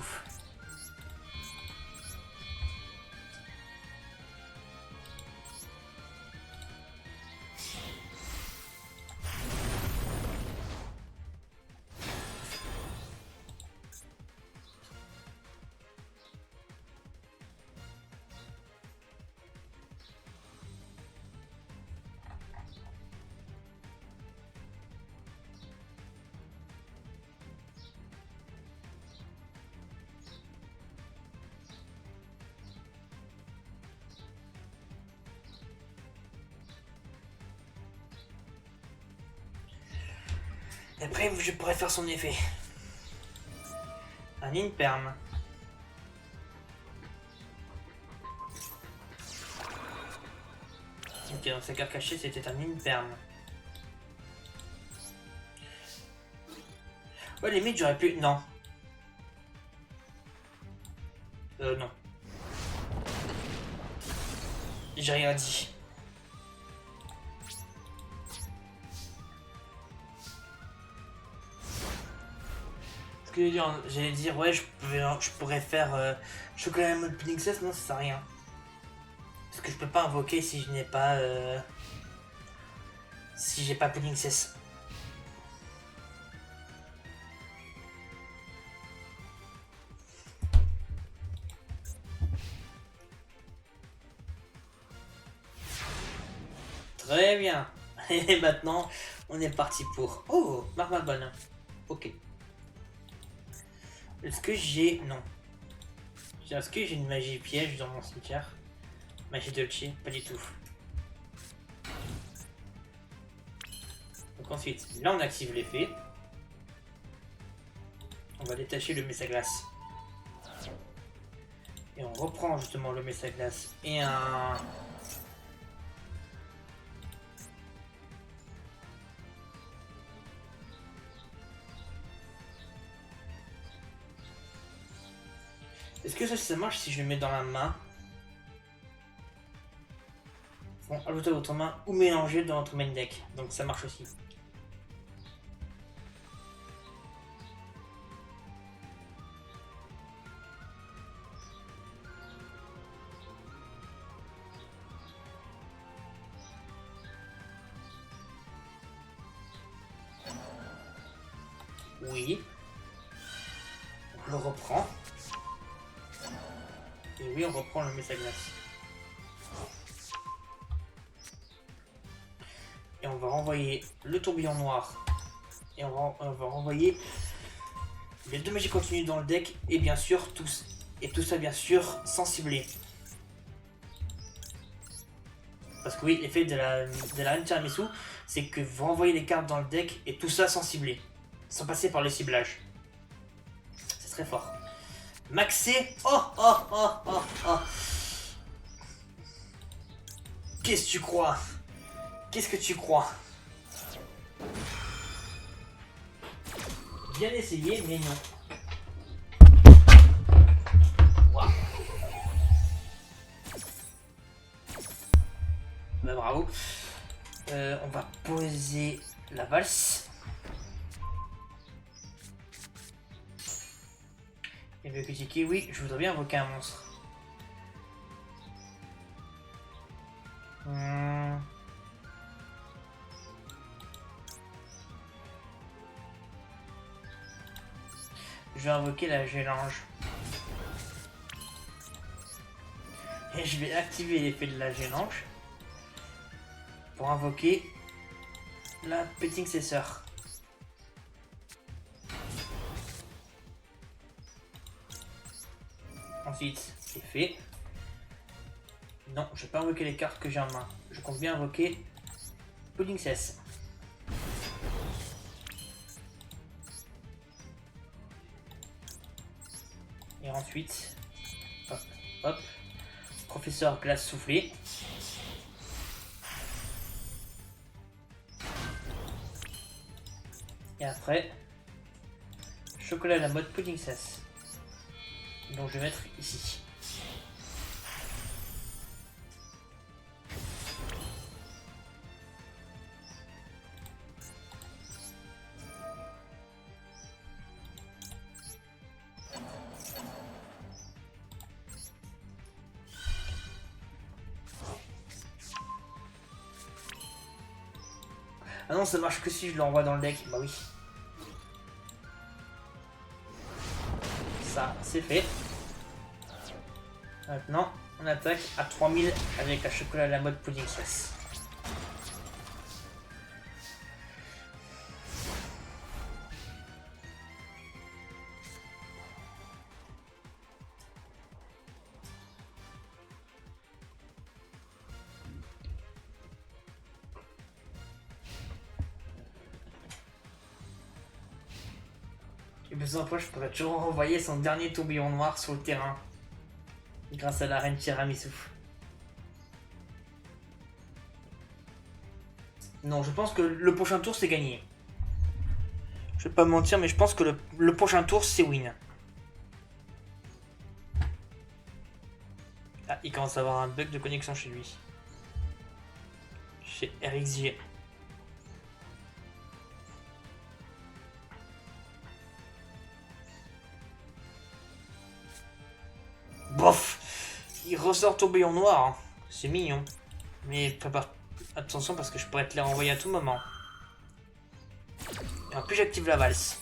Et après, je pourrais faire son effet. Un Inperm. Ok, donc sa carte cachée, c'était un Inperm. Ouais, limite, j'aurais pu... Non. Non. J'ai rien dit. J'allais dire, ouais, je pourrais faire chocolat mode pudding cesse, non, ça sert à rien. Parce que je peux pas invoquer si je n'ai pas. Si j'ai pas pudding cesse. Très bien. Et maintenant, on est parti pour. Oh, Marmabonne. Ok. Est-ce que j'ai. Non. Est-ce que j'ai une magie piège dans mon cimetière? Magie Dolce? Pas du tout. Donc ensuite, là on active l'effet. On va détacher le Messaglace. Et on reprend justement le Messaglace et un. Est-ce que ça marche si je le mets dans la main? Bon, ajouter à votre main ou mélanger dans votre main deck. Donc ça marche aussi. Oui. On le reprend. Et oui, on reprend le Messaglace. Et on va renvoyer le tourbillon noir. Et on va renvoyer les deux magies continues dans le deck. Et bien sûr, tout ça bien sûr sans cibler. Parce que oui, l'effet de la reine Tiramisu, c'est que vous renvoyez les cartes dans le deck et tout ça sans cibler. Sans passer par le ciblage. C'est très fort. Maxé. Oh oh oh oh oh. Qu'est-ce que tu crois? Qu'est-ce que tu crois? Bien essayé, mais non. Wow. Bah, bravo. On va poser la valse. Et le critiquer, oui, je voudrais bien invoquer un monstre. Je vais invoquer la Gélange. Et je vais activer l'effet de la Gélange pour invoquer la Petting Cesseur. Ensuite, c'est fait. Non, je ne vais pas invoquer les cartes que j'ai en main. Je compte bien invoquer Pudding Cess. Et ensuite, hop, hop, professeur glace soufflée. Et après, chocolat à la mode pudding sauce. Donc je vais mettre ici. Ah non, ça marche que si je l'envoie dans le deck. Bah oui. Ça, c'est fait. Maintenant, on attaque à 3000 avec la chocolat à la mode pudding sauce. Et besoin fois, je pourrais toujours envoyer son dernier tourbillon noir sur le terrain. Grâce à la reine Tiramisu. Non, je pense que le prochain tour c'est gagné. Je vais pas mentir, mais je pense que le prochain tour c'est win. Ah, il commence à avoir un bug de connexion chez lui. Chez RxJ. Bof! Il ressort tourbillon noir. Hein. C'est mignon. Mais prépare attention parce que je pourrais te les renvoyer à tout moment. Et en plus j'active la valse.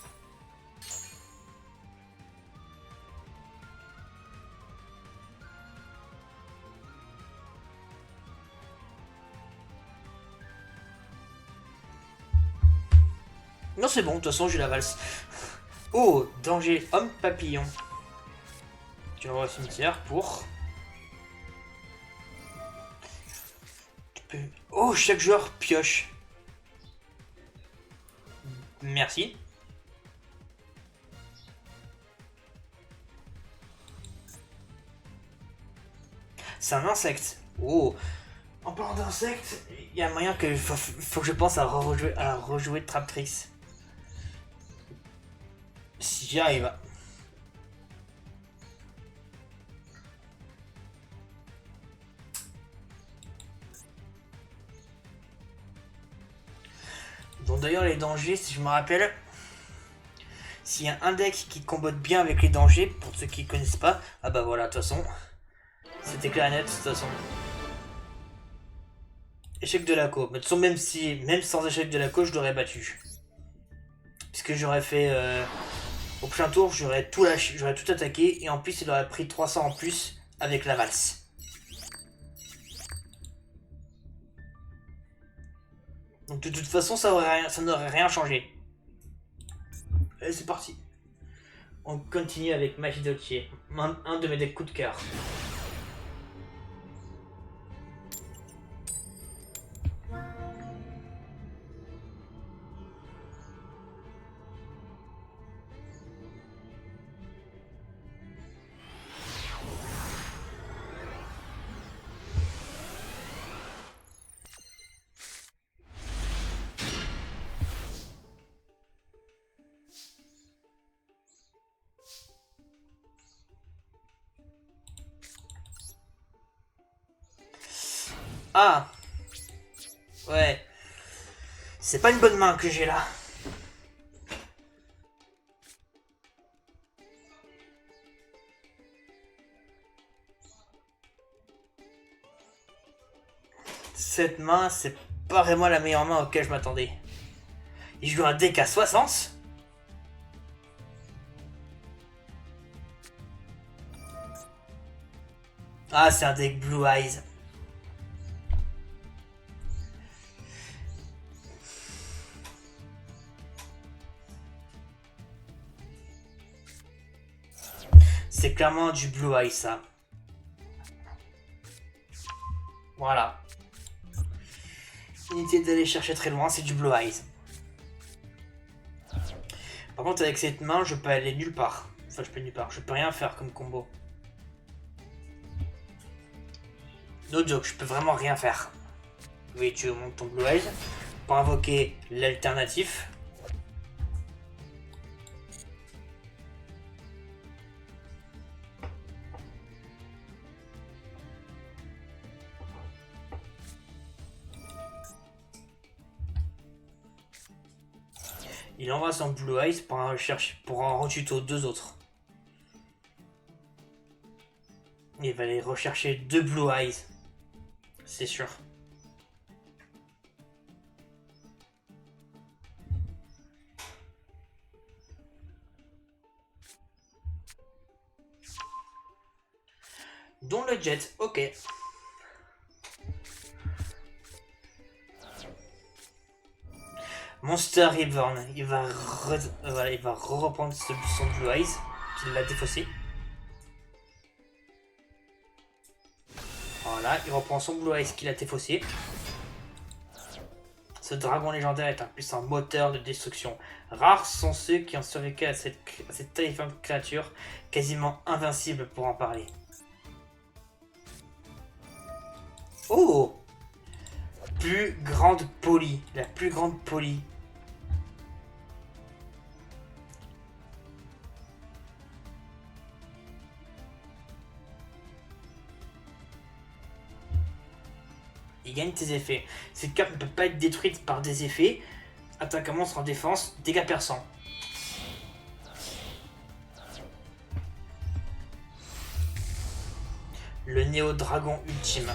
Non c'est bon, de toute façon j'ai la valse. Oh, danger, homme papillon. Tu vas au cimetière pour... Oh, chaque joueur pioche. Merci. C'est un insecte. Oh. En parlant d'insectes, il y a moyen que faut que je pense à rejouer Traptrix. Si j'y arrive. Donc d'ailleurs les dangers, si je me rappelle, s'il y a un deck qui combote bien avec les dangers, pour ceux qui connaissent pas, ah bah voilà, de toute façon, c'était clair et net, de toute façon. Échec de la co. Mais de toute façon, même sans échec de la co, je l'aurais battu. Puisque j'aurais fait... au prochain tour, j'aurais tout lâché, j'aurais tout attaqué, et en plus, il aurait pris 300 en plus avec la valse. Donc de toute façon, ça n'aurait rien changé. Allez, c'est parti. On continue avec Magie Dolce, un de mes decks coup de cœur. Ah! Ouais. C'est pas une bonne main que j'ai là. Cette main, c'est pas vraiment la meilleure main auquel je m'attendais. Il joue un deck à 60. Ah, c'est un deck Blue Eyes. C'est clairement du Blue Eyes, ça. Voilà. Inutile d'aller chercher très loin, c'est du Blue Eyes. Par contre, avec cette main, je peux aller nulle part. Enfin, je peux nulle part. Je peux rien faire comme combo. No joke, je peux vraiment rien faire. Oui, tu montes ton Blue Eyes pour invoquer l'alternatif. Il envoie son Blue Eyes pour en retuto deux autres. Il va aller rechercher deux Blue Eyes. C'est sûr. Dont le jet, ok. Monster Reborn, il va reprendre son Blue Eyes qu'il l'a défaussé. Voilà, il reprend son Blue Eyes qu'il a défaussé. Ce dragon légendaire est un puissant moteur de destruction. Rares sont ceux qui ont survécu à cette terrifiante créature, quasiment invincible pour en parler. Oh! Plus grande polie, la plus grande polie. Il gagne tes effets. Cette carte ne peut pas être détruite par des effets. Attaque un monstre en défense, dégâts perçants. Le néo-dragon ultime.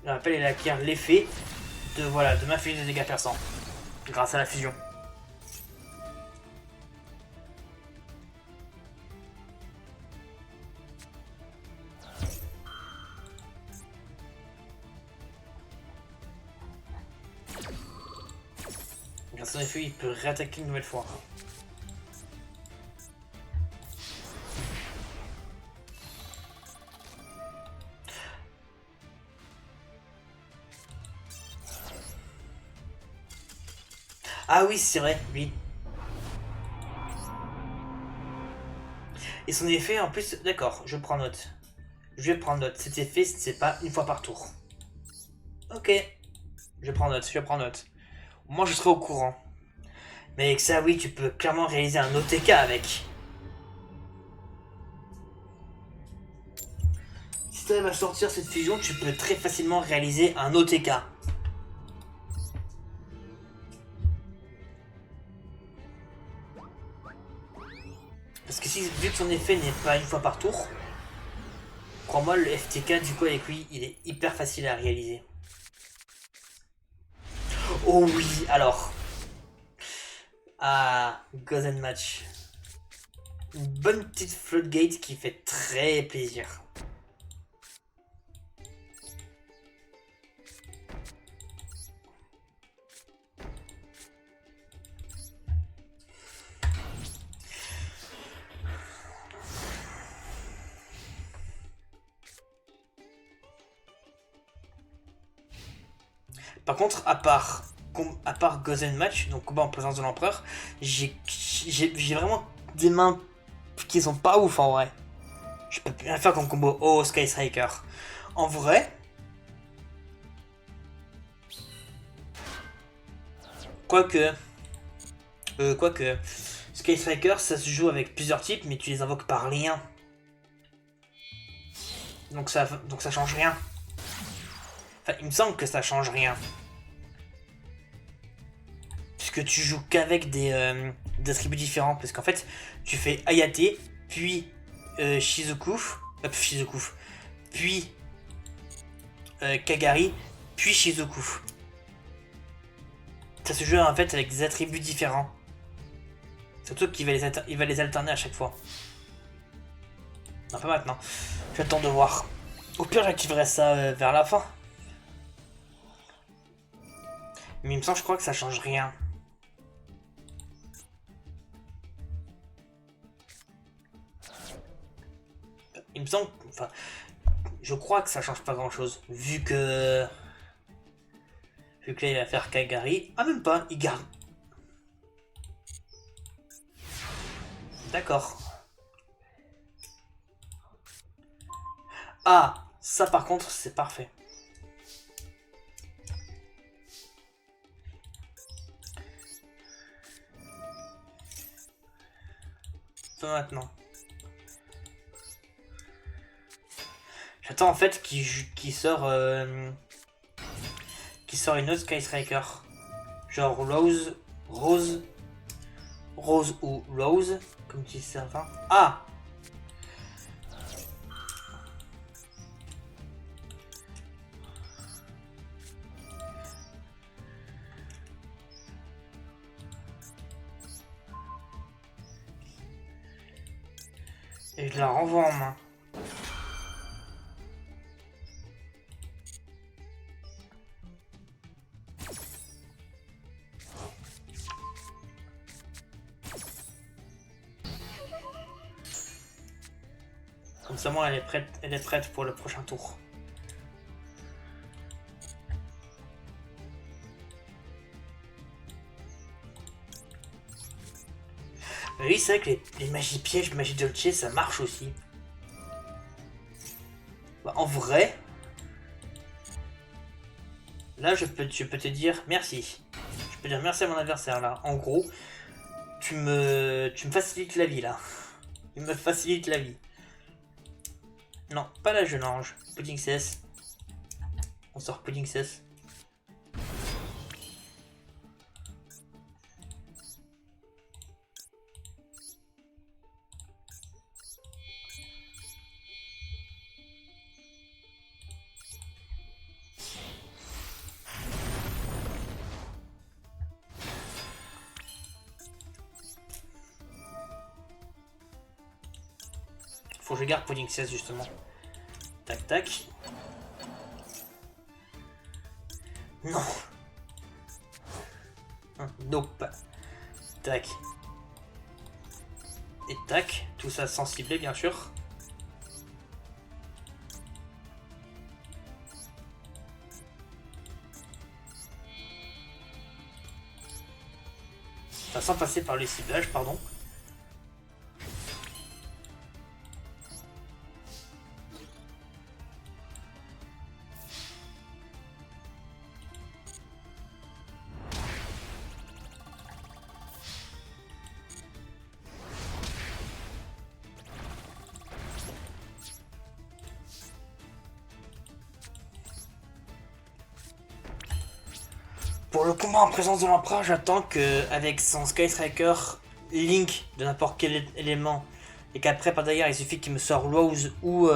Je rappelle, il acquiert l'effet de m'infliger des dégâts perçants. Grâce à la fusion. Grâce à l'effet, il peut réattaquer une nouvelle fois. Ah oui, c'est vrai, oui. Et son effet, en plus, d'accord, je prends note. Je vais prendre note. Cet effet, c'est pas une fois par tour. Ok. Je prends note, je prends note. Moi, je serai au courant. Mais avec ça, oui, tu peux clairement réaliser un OTK avec. Si tu arrives à sortir cette fusion, tu peux très facilement réaliser un OTK. Parce que si, vu que son effet n'est pas une fois par tour, crois-moi, le FTK, du coup, avec lui, il est hyper facile à réaliser. Oh oui, alors. Ah, Gozen Match. Une bonne petite floodgate qui fait très plaisir. Par contre, à part Gozen Match, donc combat en présence de l'empereur, j'ai vraiment des mains qui sont pas ouf en vrai. Je peux rien faire comme combo. Oh, Sky Striker. En vrai, quoique, Sky Striker, ça se joue avec plusieurs types, mais tu les invoques par lien. Donc ça change rien. Enfin, il me semble que ça change rien. Puisque tu joues qu'avec des attributs différents. Parce qu'en fait, tu fais Ayate, puis Shizuku, puis Kagari, puis Shizuku. Ça se joue en fait avec des attributs différents. Surtout qu'il va les alterner à chaque fois. Non, pas maintenant. J'attends de voir. Au pire, j'activerai ça vers la fin. Mais il me semble, je crois que ça change rien. Il me semble... Enfin, je crois que ça change pas grand-chose. Vu que... Vu que là, il va faire Kagari. Ah, même pas, il garde... D'accord. Ah, ça par contre, c'est parfait. Pas maintenant. J'attends en fait qu'il sort... Qu'il sort une autre Sky Striker. Genre Rose ou Rose, comme tu sais enfin. Ah! Et je la renvoie en main. Comme ça, moi, elle est prête pour le prochain tour. Mais oui, c'est vrai que les magies pièges, magie dolce, ça marche aussi. Bah, en vrai, là, je peux te dire merci. Je peux dire merci à mon adversaire, là. En gros, tu me facilites la vie, là. Il me facilite la vie. Non, pas la jeune ange. Pudding cesse. On sort Pudding cesse. Faut que je garde Pudding cesse, justement. Tac, tac. Non. Nope. Tac. Et tac. Tout ça sans cibler, bien sûr. Enfin, sans passer par les ciblages, pardon. Pour le combat en présence de l'empereur, j'attends que avec son Sky Striker, Link de n'importe quel élément, et qu'après par derrière il suffit qu'il me sorte Rose ou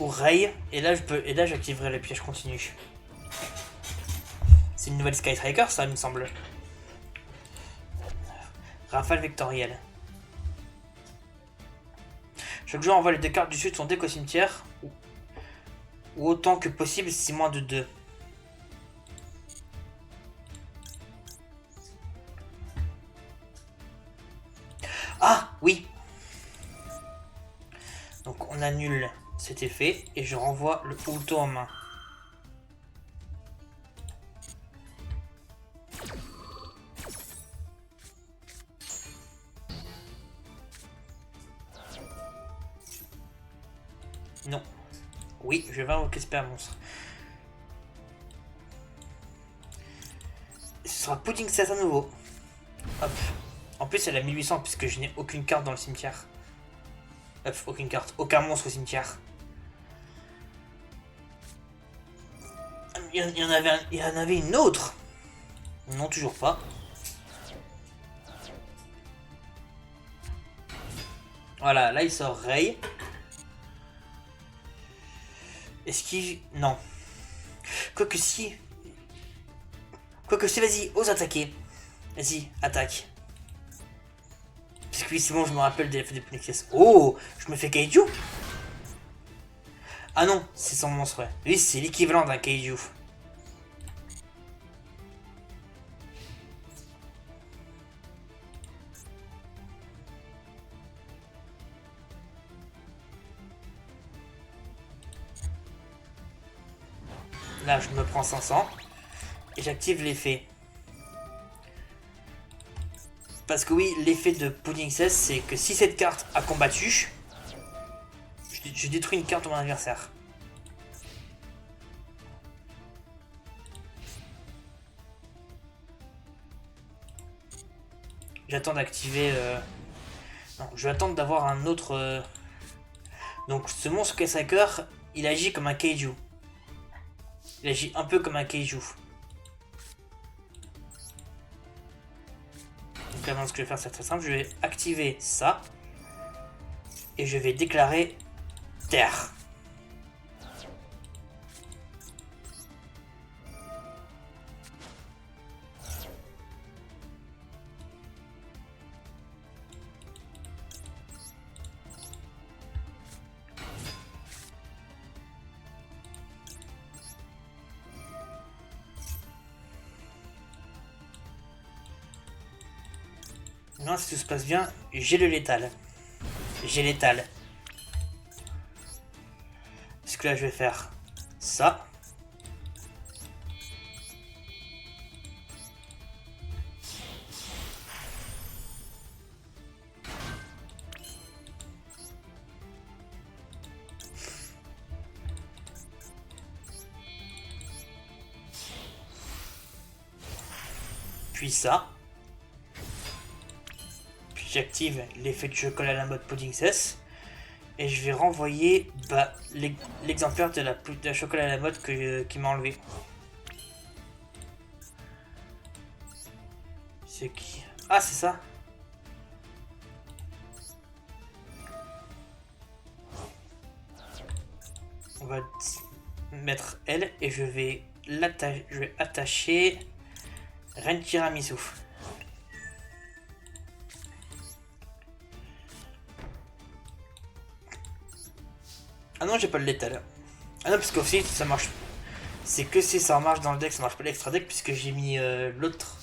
Ray, et là j'activerai le piège continu. C'est une nouvelle Sky Striker, ça, il me semble. Rafale vectorielle. Chaque joueur envoie les deux cartes du sud de son deck au cimetière, ou autant que possible si moins de 2. Ah, oui. Donc on annule cet effet et je renvoie le Ulto en main. Non. Oui, je vais invoquer ce monstre. Ce sera Pudding Cess à nouveau. Hop. En plus, elle a 1800 puisque je n'ai aucune carte dans le cimetière. Hop, aucune carte. Aucun monstre au cimetière. Il y en avait une autre. Non, toujours pas. Voilà, là il sort Ray. Est-ce qu'il... Non. Quoique si... Quoique si, vas-y, ose attaquer. Vas-y, attaque. Parce que oui, c'est bon, je me rappelle des effets de Pnexus. Oh, je me fais Kaiju. Ah non, c'est son monstre, ouais. Lui, c'est l'équivalent d'un Kaiju. Là, je me prends 500. Et j'active l'effet. Parce que oui, l'effet de Pudding 16, c'est que si cette carte a combattu, je détruis une carte de mon adversaire. J'attends d'activer... Non, je vais attendre d'avoir un autre... Donc ce monstre Kesaker, il agit comme un Kaiju. Il agit un peu comme un Kaiju. Donc avant ce que je vais faire, c'est très simple. Je vais activer ça. Et je vais déclarer terre. Non, si tout se passe bien, j'ai le létal. J'ai létal. Parce que là, je vais faire ça. Puis ça. Puis j'active l'effet de chocolat à la mode Pudding 16. Et je vais renvoyer l'exemplaire de la chocolat à la mode qui m'a enlevé. C'est qui? Ah, c'est ça. On va mettre elle et je vais attacher Ren Tiramisu. Ah non, j'ai pas le létal. Ah non, parce qu'aussi ça marche. C'est que si ça marche dans le deck, ça marche pas l'extra deck puisque j'ai mis l'autre.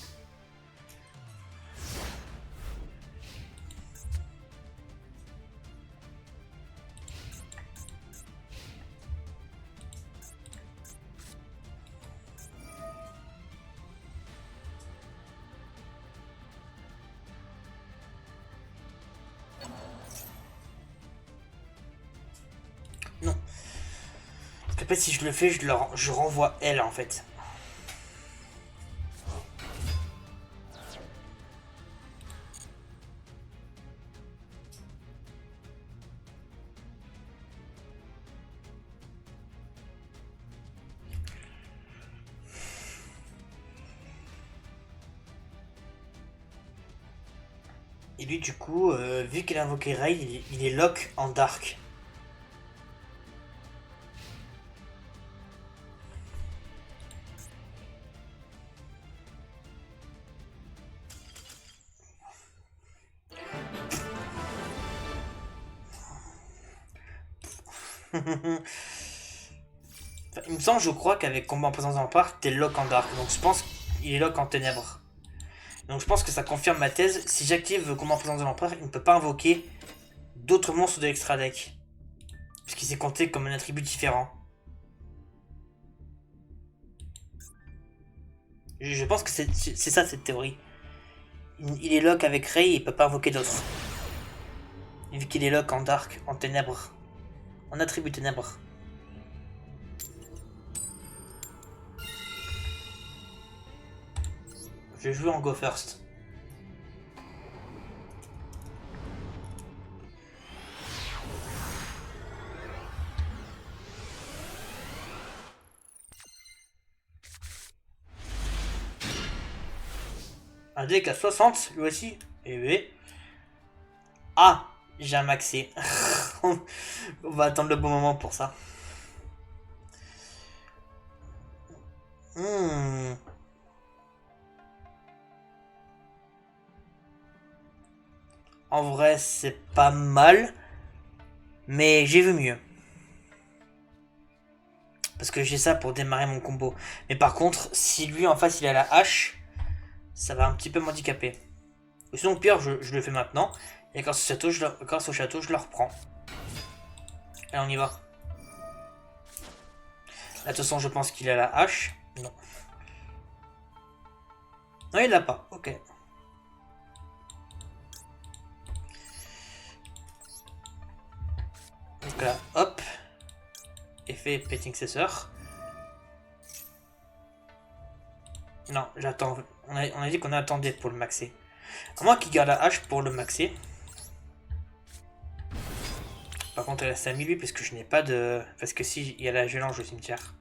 Non. Parce qu'en fait, si je le fais, je renvoie elle en fait. Et lui, du coup, vu qu'il a invoqué Raid, il est lock en dark. Enfin, il me semble, je crois qu'avec combat en présence dans le parc, t'es lock en dark. Donc je pense qu'il est lock en ténèbres. Donc je pense que ça confirme ma thèse. Si j'active combat en présence de l'empereur, il ne peut pas invoquer d'autres monstres de l'extra deck. Puisqu'il s'est compté comme un attribut différent. Je pense que c'est ça cette théorie. Il est lock avec Ray et il peut pas invoquer d'autres. Vu qu'il est lock en dark, en ténèbres. En attribut ténèbres. Je vais jouer en Go First. Un deck à 60, lui aussi. Et oui. Ah, j'ai un maxé. On va attendre le bon moment pour ça. En vrai, c'est pas mal. Mais j'ai vu mieux. Parce que j'ai ça pour démarrer mon combo. Mais par contre, si lui en face il a la hache, ça va un petit peu m'handicaper. Ou sinon, pire, je le fais maintenant. Et grâce au château, je le reprends. Allez, on y va. De toute façon, je pense qu'il a la hache. Non. Non, il l'a pas. Ok. Donc là, hop. Effet Petting Cesseur. Non, j'attends. On a dit qu'on attendait pour le maxer. À moins qu'il garde la hache pour le maxer. Par contre, elle reste à 1008 parce que je n'ai pas de... Parce que si, il y a la gélange au cimetière.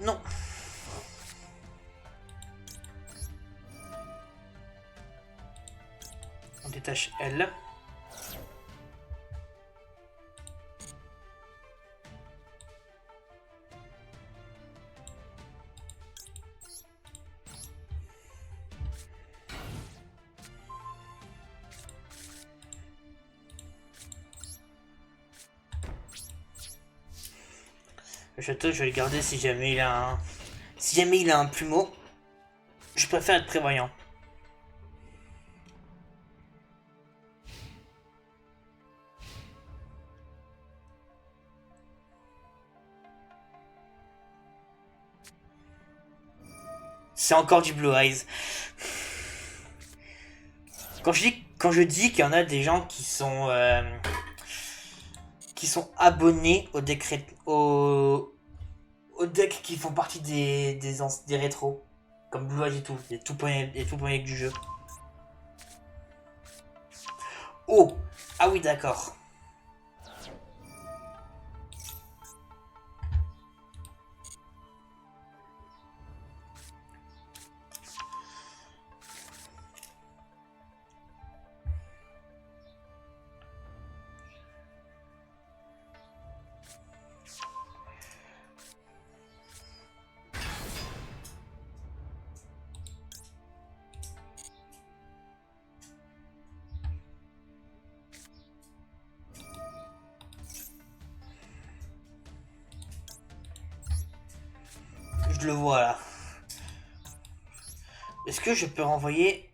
Non. On détache elle. Le château, je vais le garder si jamais il a un... Si jamais il a un plumeau. Je préfère être prévoyant. C'est encore du Blue Eyes. Quand je dis qu'il y en a des gens qui sont abonnés au décret au deck qui font partie des rétros, comme Blue Eyes et tout, les tout premiers du jeu. Oh, ah oui, d'accord. Je le vois là. Est-ce que je peux renvoyer...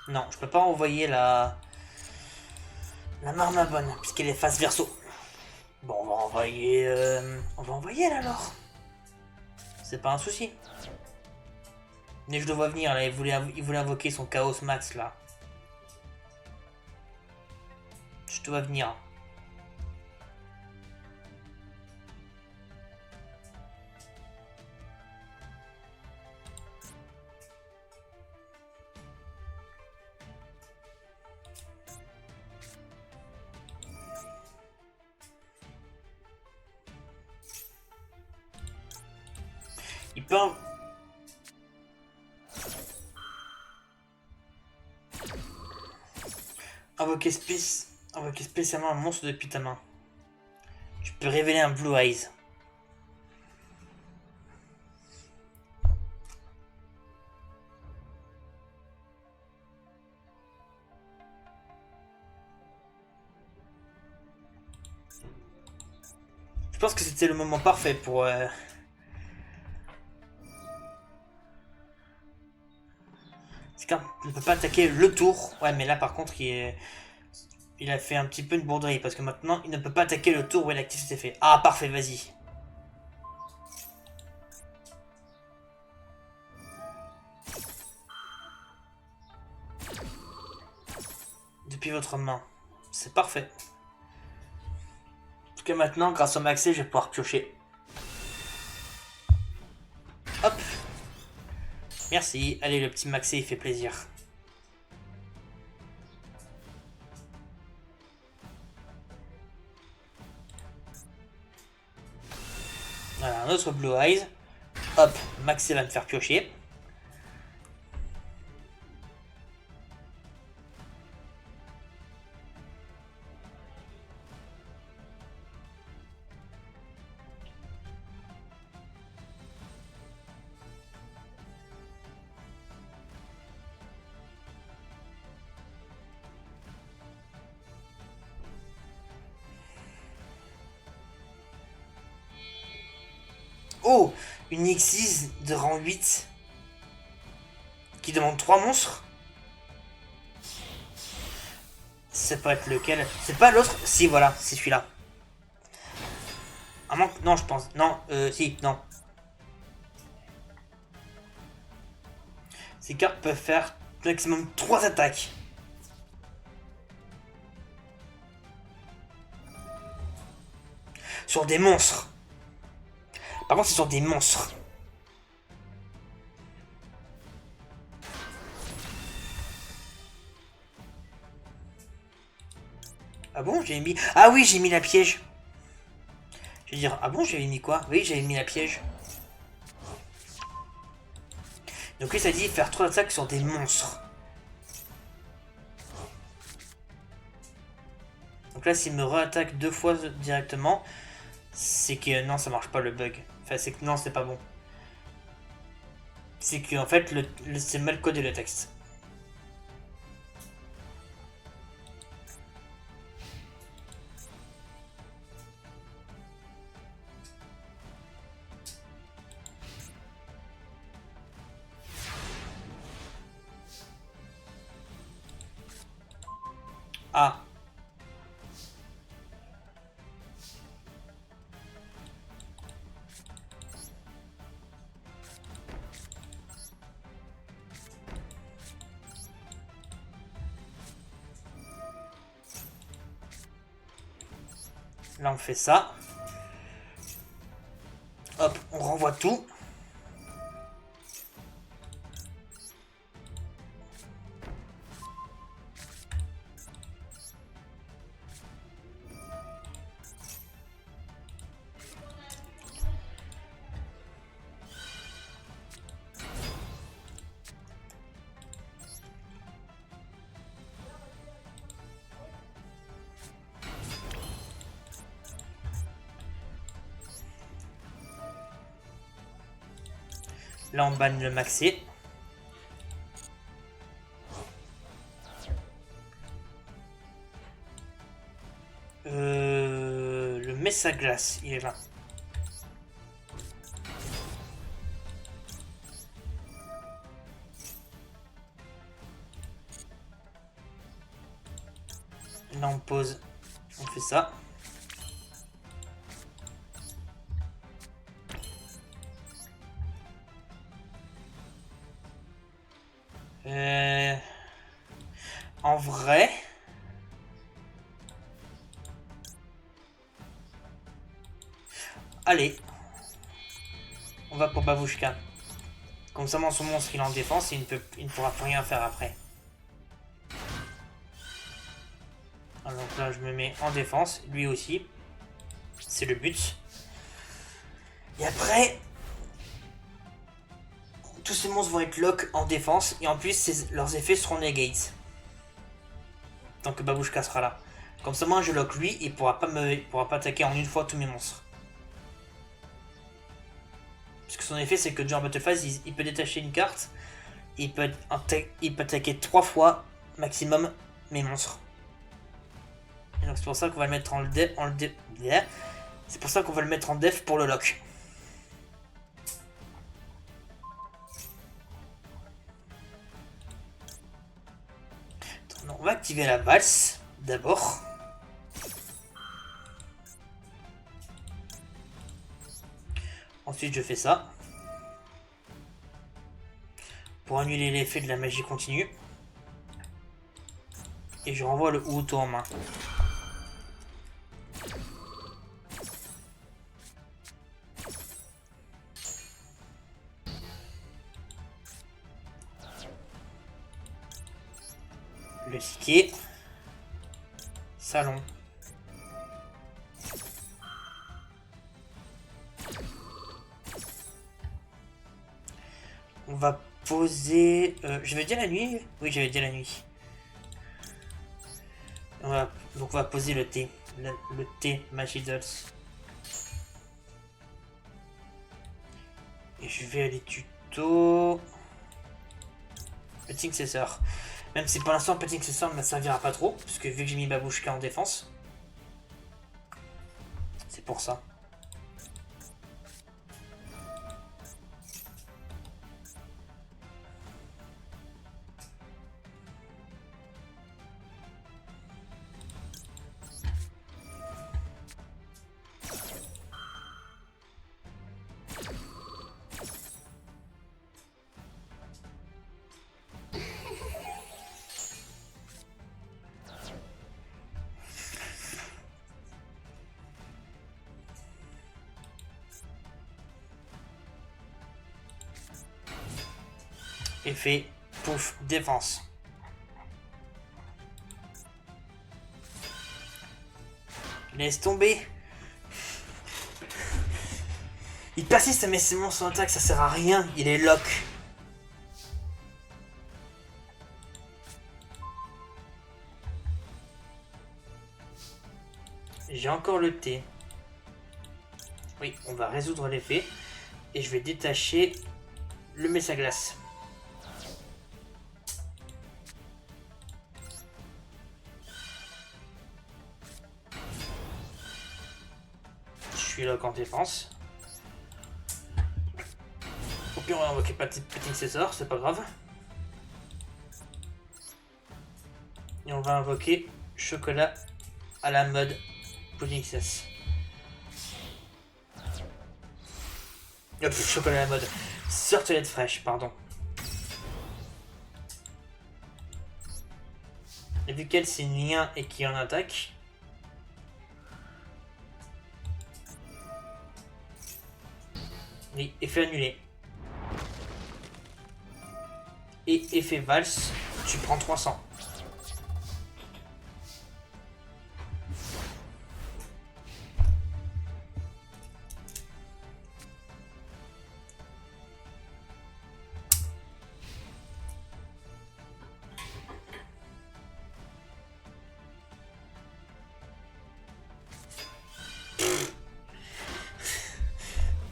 Non, je peux pas envoyer la marmabonne, puisqu'elle est face verso. Bon, on va envoyer... On va envoyer elle alors. C'est pas un souci. Mais je le vois venir là, il voulait invoquer son Chaos Max là. Je te vois venir. Il peut... Invoquer spécialement un monstre depuis ta main. Tu peux révéler un Blue Eyes. Je pense que c'était le moment parfait pour... C'est qu'il ne peut pas attaquer le tour. Ouais, mais là par contre, il a fait un petit peu une bourderie. Parce que maintenant, il ne peut pas attaquer le tour où il active cet effet. Ah, parfait, vas-y. Depuis votre main. C'est parfait. En tout cas, maintenant, grâce au maxé, je vais pouvoir piocher. Hop. Merci. Allez, le petit maxé, il fait plaisir. Voilà, un autre Blue Eyes. Hop, maxé va me faire piocher. Oh, une X6 de rang 8 qui demande 3 monstres. Ça peut être lequel? C'est pas l'autre? Si, voilà, c'est celui-là. Ah non, non, je pense. Non, si, non. Ces cartes peuvent faire maximum 3 attaques. Sur des monstres. Par contre, c'est sur des monstres. Ah bon, j'ai mis... Ah oui, j'ai mis la piège. Je veux dire, ah bon, j'avais mis quoi? Oui, j'avais mis la piège. Donc lui, ça dit faire 3 attaques sur des monstres. Donc là, s'il me re-attaque 2 fois directement, c'est que non, ça marche pas le bug. Enfin, c'est que non, c'est pas bon. C'est que en fait, c'est mal codé le texte. Ah. Là, on fait ça. Hop, on renvoie tout. Là, on banne le maxé. Le Messaglace, il est là. Là, on pose. On fait ça. En vrai... Allez. On va pour Babushka. Comme ça, son monstre, il est en défense et il ne pourra plus rien faire après. Alors donc là, je me mets en défense. Lui aussi. C'est le but. Et après... Tous ces monstres vont être lock en défense. Et en plus, leurs effets seront negate. Tant que Babushka sera là. Comme ça, moi, je lock lui. Il pourra pas attaquer en une fois tous mes monstres. Parce que son effet, c'est que durant Battle Phase, il peut détacher une carte. Il peut attaquer 3 fois maximum mes monstres. Et donc c'est pour ça qu'on va le mettre c'est pour ça qu'on va le mettre en def pour le lock. On va activer la valse d'abord. Ensuite je fais ça. Pour annuler l'effet de la magie continue. Et je renvoie le Uto en main. Le ticket. Salon. On va poser... je vais dire la nuit? Oui, j'avais dit la nuit. Donc on va poser le thé. Le thé Magidols. Et je vais aller tuto... Petit successeur. Même si pour l'instant petit successeur ne me servira pas trop. Parce que vu que j'ai mis Babushka en défense. C'est pour ça. Effet, pouf, défense. Laisse tomber. Il persiste à mettre ses monstres en attaque, ça sert à rien, il est lock. J'ai encore le T. Oui, on va résoudre l'effet. Et je vais détacher le Messaglace. Je suis lock en défense. Au pire, on va invoquer Petit César, c'est pas grave. Et on va invoquer Chocolat à la mode Pudding Cess. Hop, chocolat à la mode. Sortelette fraîche, pardon. Et vu qu'elle c'est lien et qui en attaque. Oui, effet annulé. Et effet valse, tu prends 300.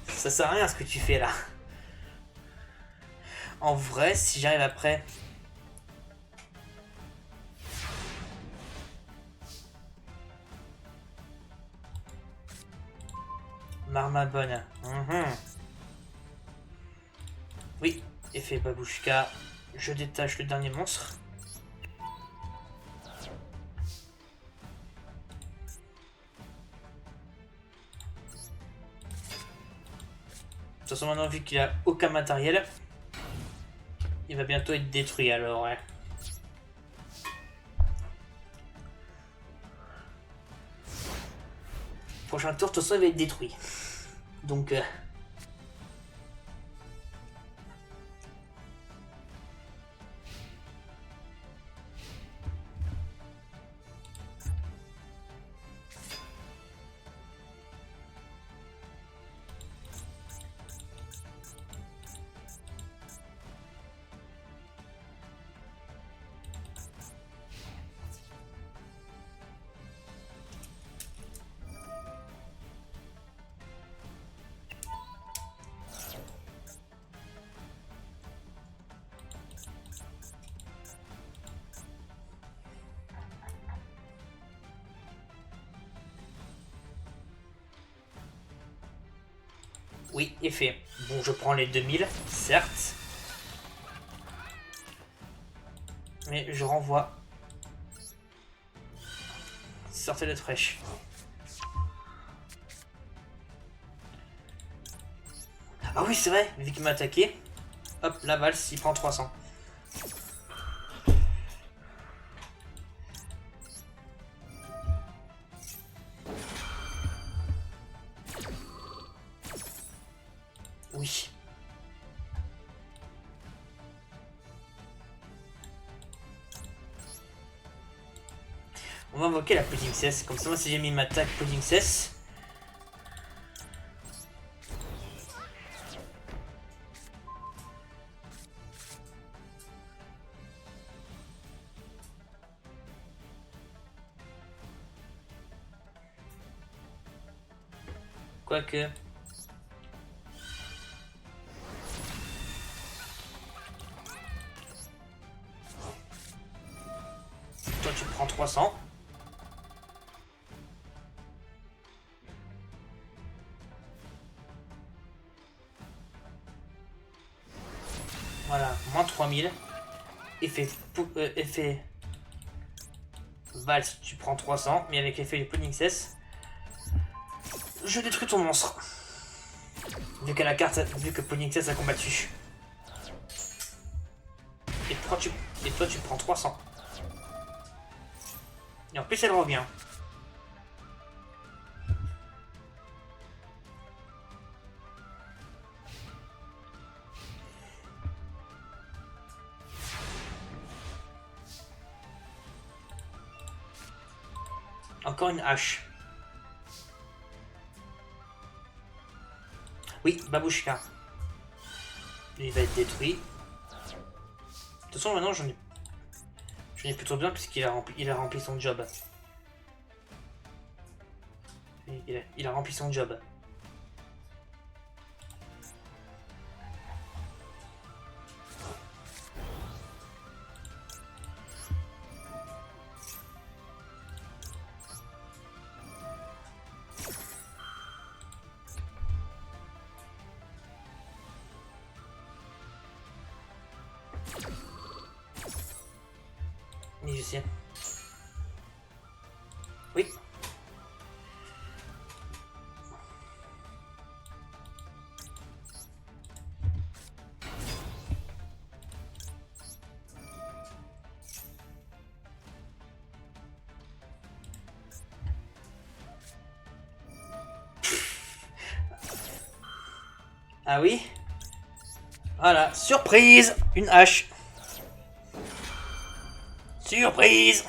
Ça sert à rien ce que tu fais là. En vrai, si j'arrive après... Marmabonne. Oui, effet babouchka. Je détache le dernier monstre. De toute façon, maintenant, vu qu'il a aucun matériel, il va bientôt être détruit alors, ouais. Prochain tour, de toute façon, il va être détruit. Donc... Oui, effet. Bon, je prends les 2000, certes. Mais je renvoie. Sortelette fraîche. Ah oui, c'est vrai, vu qu'il m'a attaqué. Hop, la valse, il prend 300. Oui. On va invoquer la Pudding Cess. Comme ça, moi, si j'ai mis ma tag Pudding Cess. Quoique. Toi, tu prends 300. Voilà, moins 3000. Effet valse, tu prends 300. Mais avec l'effet de Pudding Cess, je détruis ton monstre. Vu que Pudding Cess a combattu. Et toi, tu prends 300. Et en plus, elle revient. Encore une hache. Oui, Babouchka. Il va être détruit. De toute façon, maintenant, j'en ai plutôt bien puisqu'il a rempli son job. Il a rempli son job. Oui, je sais. Oui. Ah oui. Voilà, surprise. Une hache. Surprise.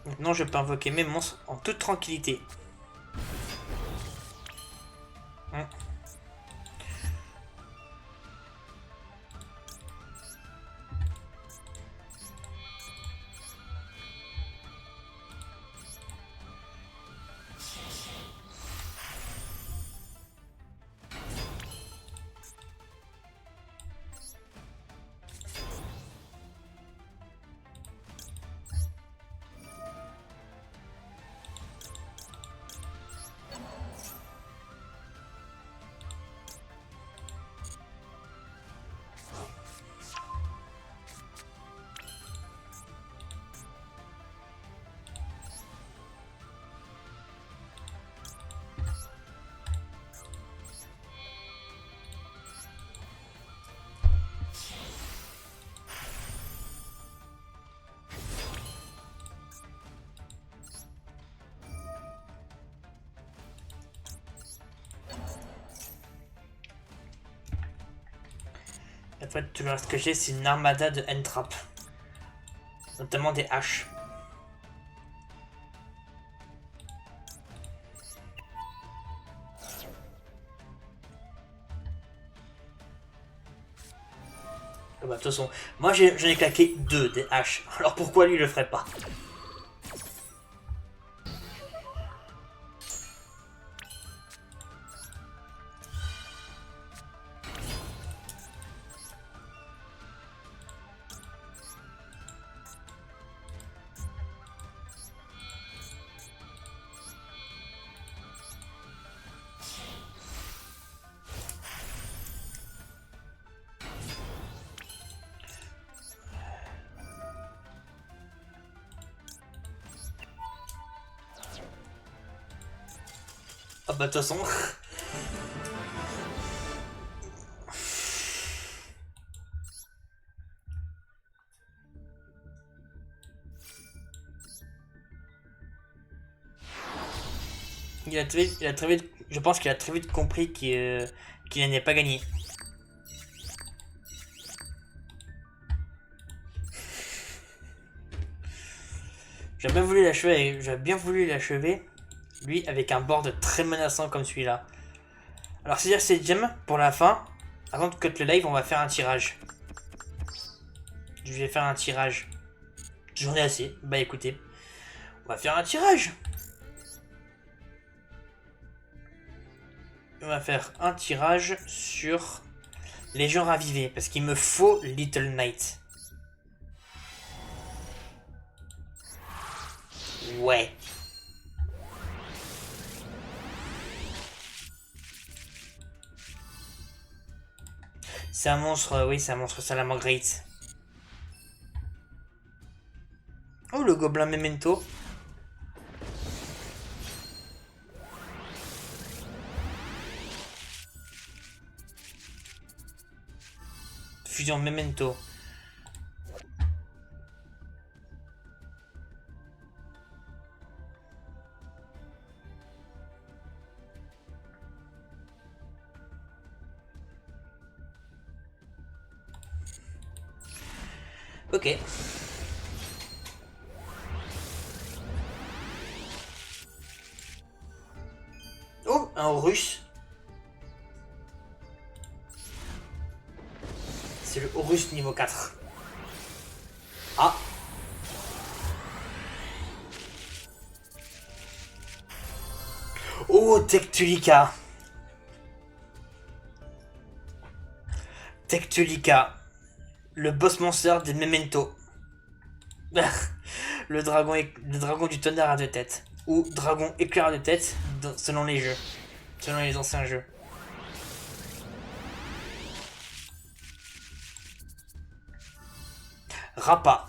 Maintenant, je peux invoquer mes monstres en toute tranquillité. Hein. En fait, tout le reste que j'ai, c'est une armada de N-Trap. Notamment des haches. Ah bah, de toute façon, moi j'en ai claqué 2 des haches. Alors pourquoi lui le ferait pas? Ah bah de toute façon. Il a très vite, je pense qu'il a très vite compris qu'il n'allait pas gagné. J'aurais bien voulu l'achever, lui, avec un board très menaçant comme celui-là. Alors, c'est-à-dire c'est Gem, pour la fin, avant de cut le live, on va faire un tirage. Je vais faire un tirage. J'en ai assez. Bah écoutez, on va faire un tirage. On va faire un tirage sur les gens ravivés, parce qu'il me faut Little Knight. Ouais. C'est un monstre, oui, c'est un monstre Salamangreat. Oh, le gobelin Memento. Fusion Memento. Ok. Oh, un Horus. C'est le Horus niveau 4. Ah. Oh, Tectulika. Tectulika. Le boss monster des Memento. Le dragon du tonnerre à deux têtes. Ou dragon éclair à deux têtes, selon les jeux. Selon les anciens jeux. Rappa.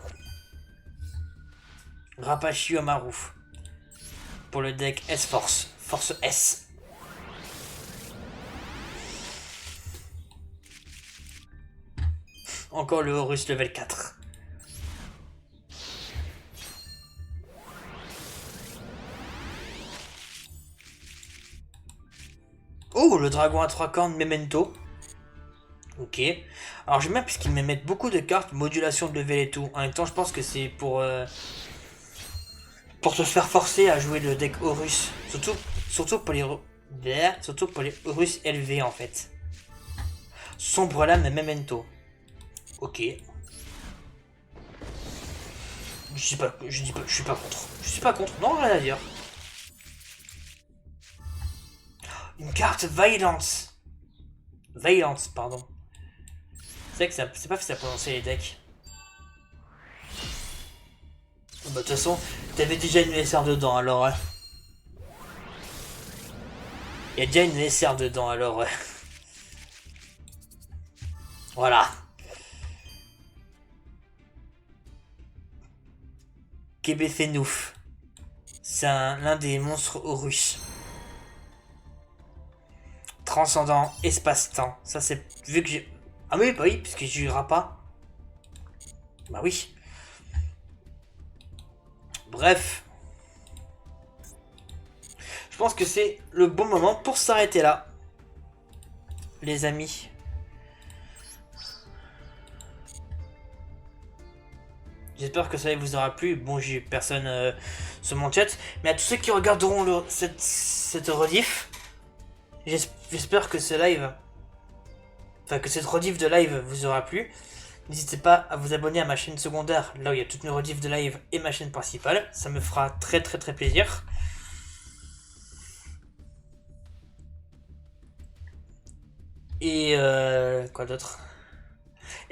Rappa Shiomaru. Pour le deck S-Force. Force S. Encore le Horus level 4. Oh, le dragon à 3 cornes Memento. Ok. Alors j'aime bien puisqu'ils me mettent beaucoup de cartes, modulation de level et tout. En même temps, je pense que c'est pour te faire forcer à jouer le deck Horus. Surtout pour les Horus élevés en fait. Sombre lame Memento. Ok. Je suis pas contre. Je suis pas contre. Non, rien à dire. Une carte Violence. Violence, pardon. C'est vrai que c'est pas facile à prononcer les decks. Bah, de toute façon, t'avais déjà une SR dedans, alors... Il y a déjà une SR dedans, alors... Voilà. Kebefenouf. C'est l'un des monstres Horus. Transcendant espace-temps. Ça, c'est... Vu que j'ai... Ah oui, bah oui, puisque je jouerai pas. Bah oui. Bref. Je pense que c'est le bon moment pour s'arrêter là. Les amis. J'espère que ça vous aura plu. Bon, j'ai personne sur mon chat. Mais à tous ceux qui regarderont cette rediff, j'espère que ce live... Enfin, que cette rediff de live vous aura plu. N'hésitez pas à vous abonner à ma chaîne secondaire, là où il y a toutes mes rediffs de live et ma chaîne principale. Ça me fera très plaisir. Et quoi d'autre?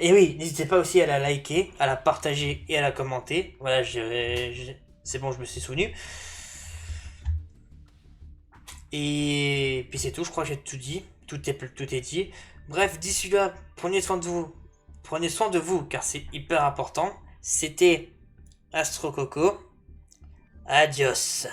Et oui, n'hésitez pas aussi à la liker, à la partager et à la commenter. Voilà, c'est bon, je me suis souvenu. Et puis c'est tout, je crois que j'ai tout dit. Tout est dit. Bref, d'ici là, prenez soin de vous. Prenez soin de vous, car c'est hyper important. C'était Astro Coco. Adios.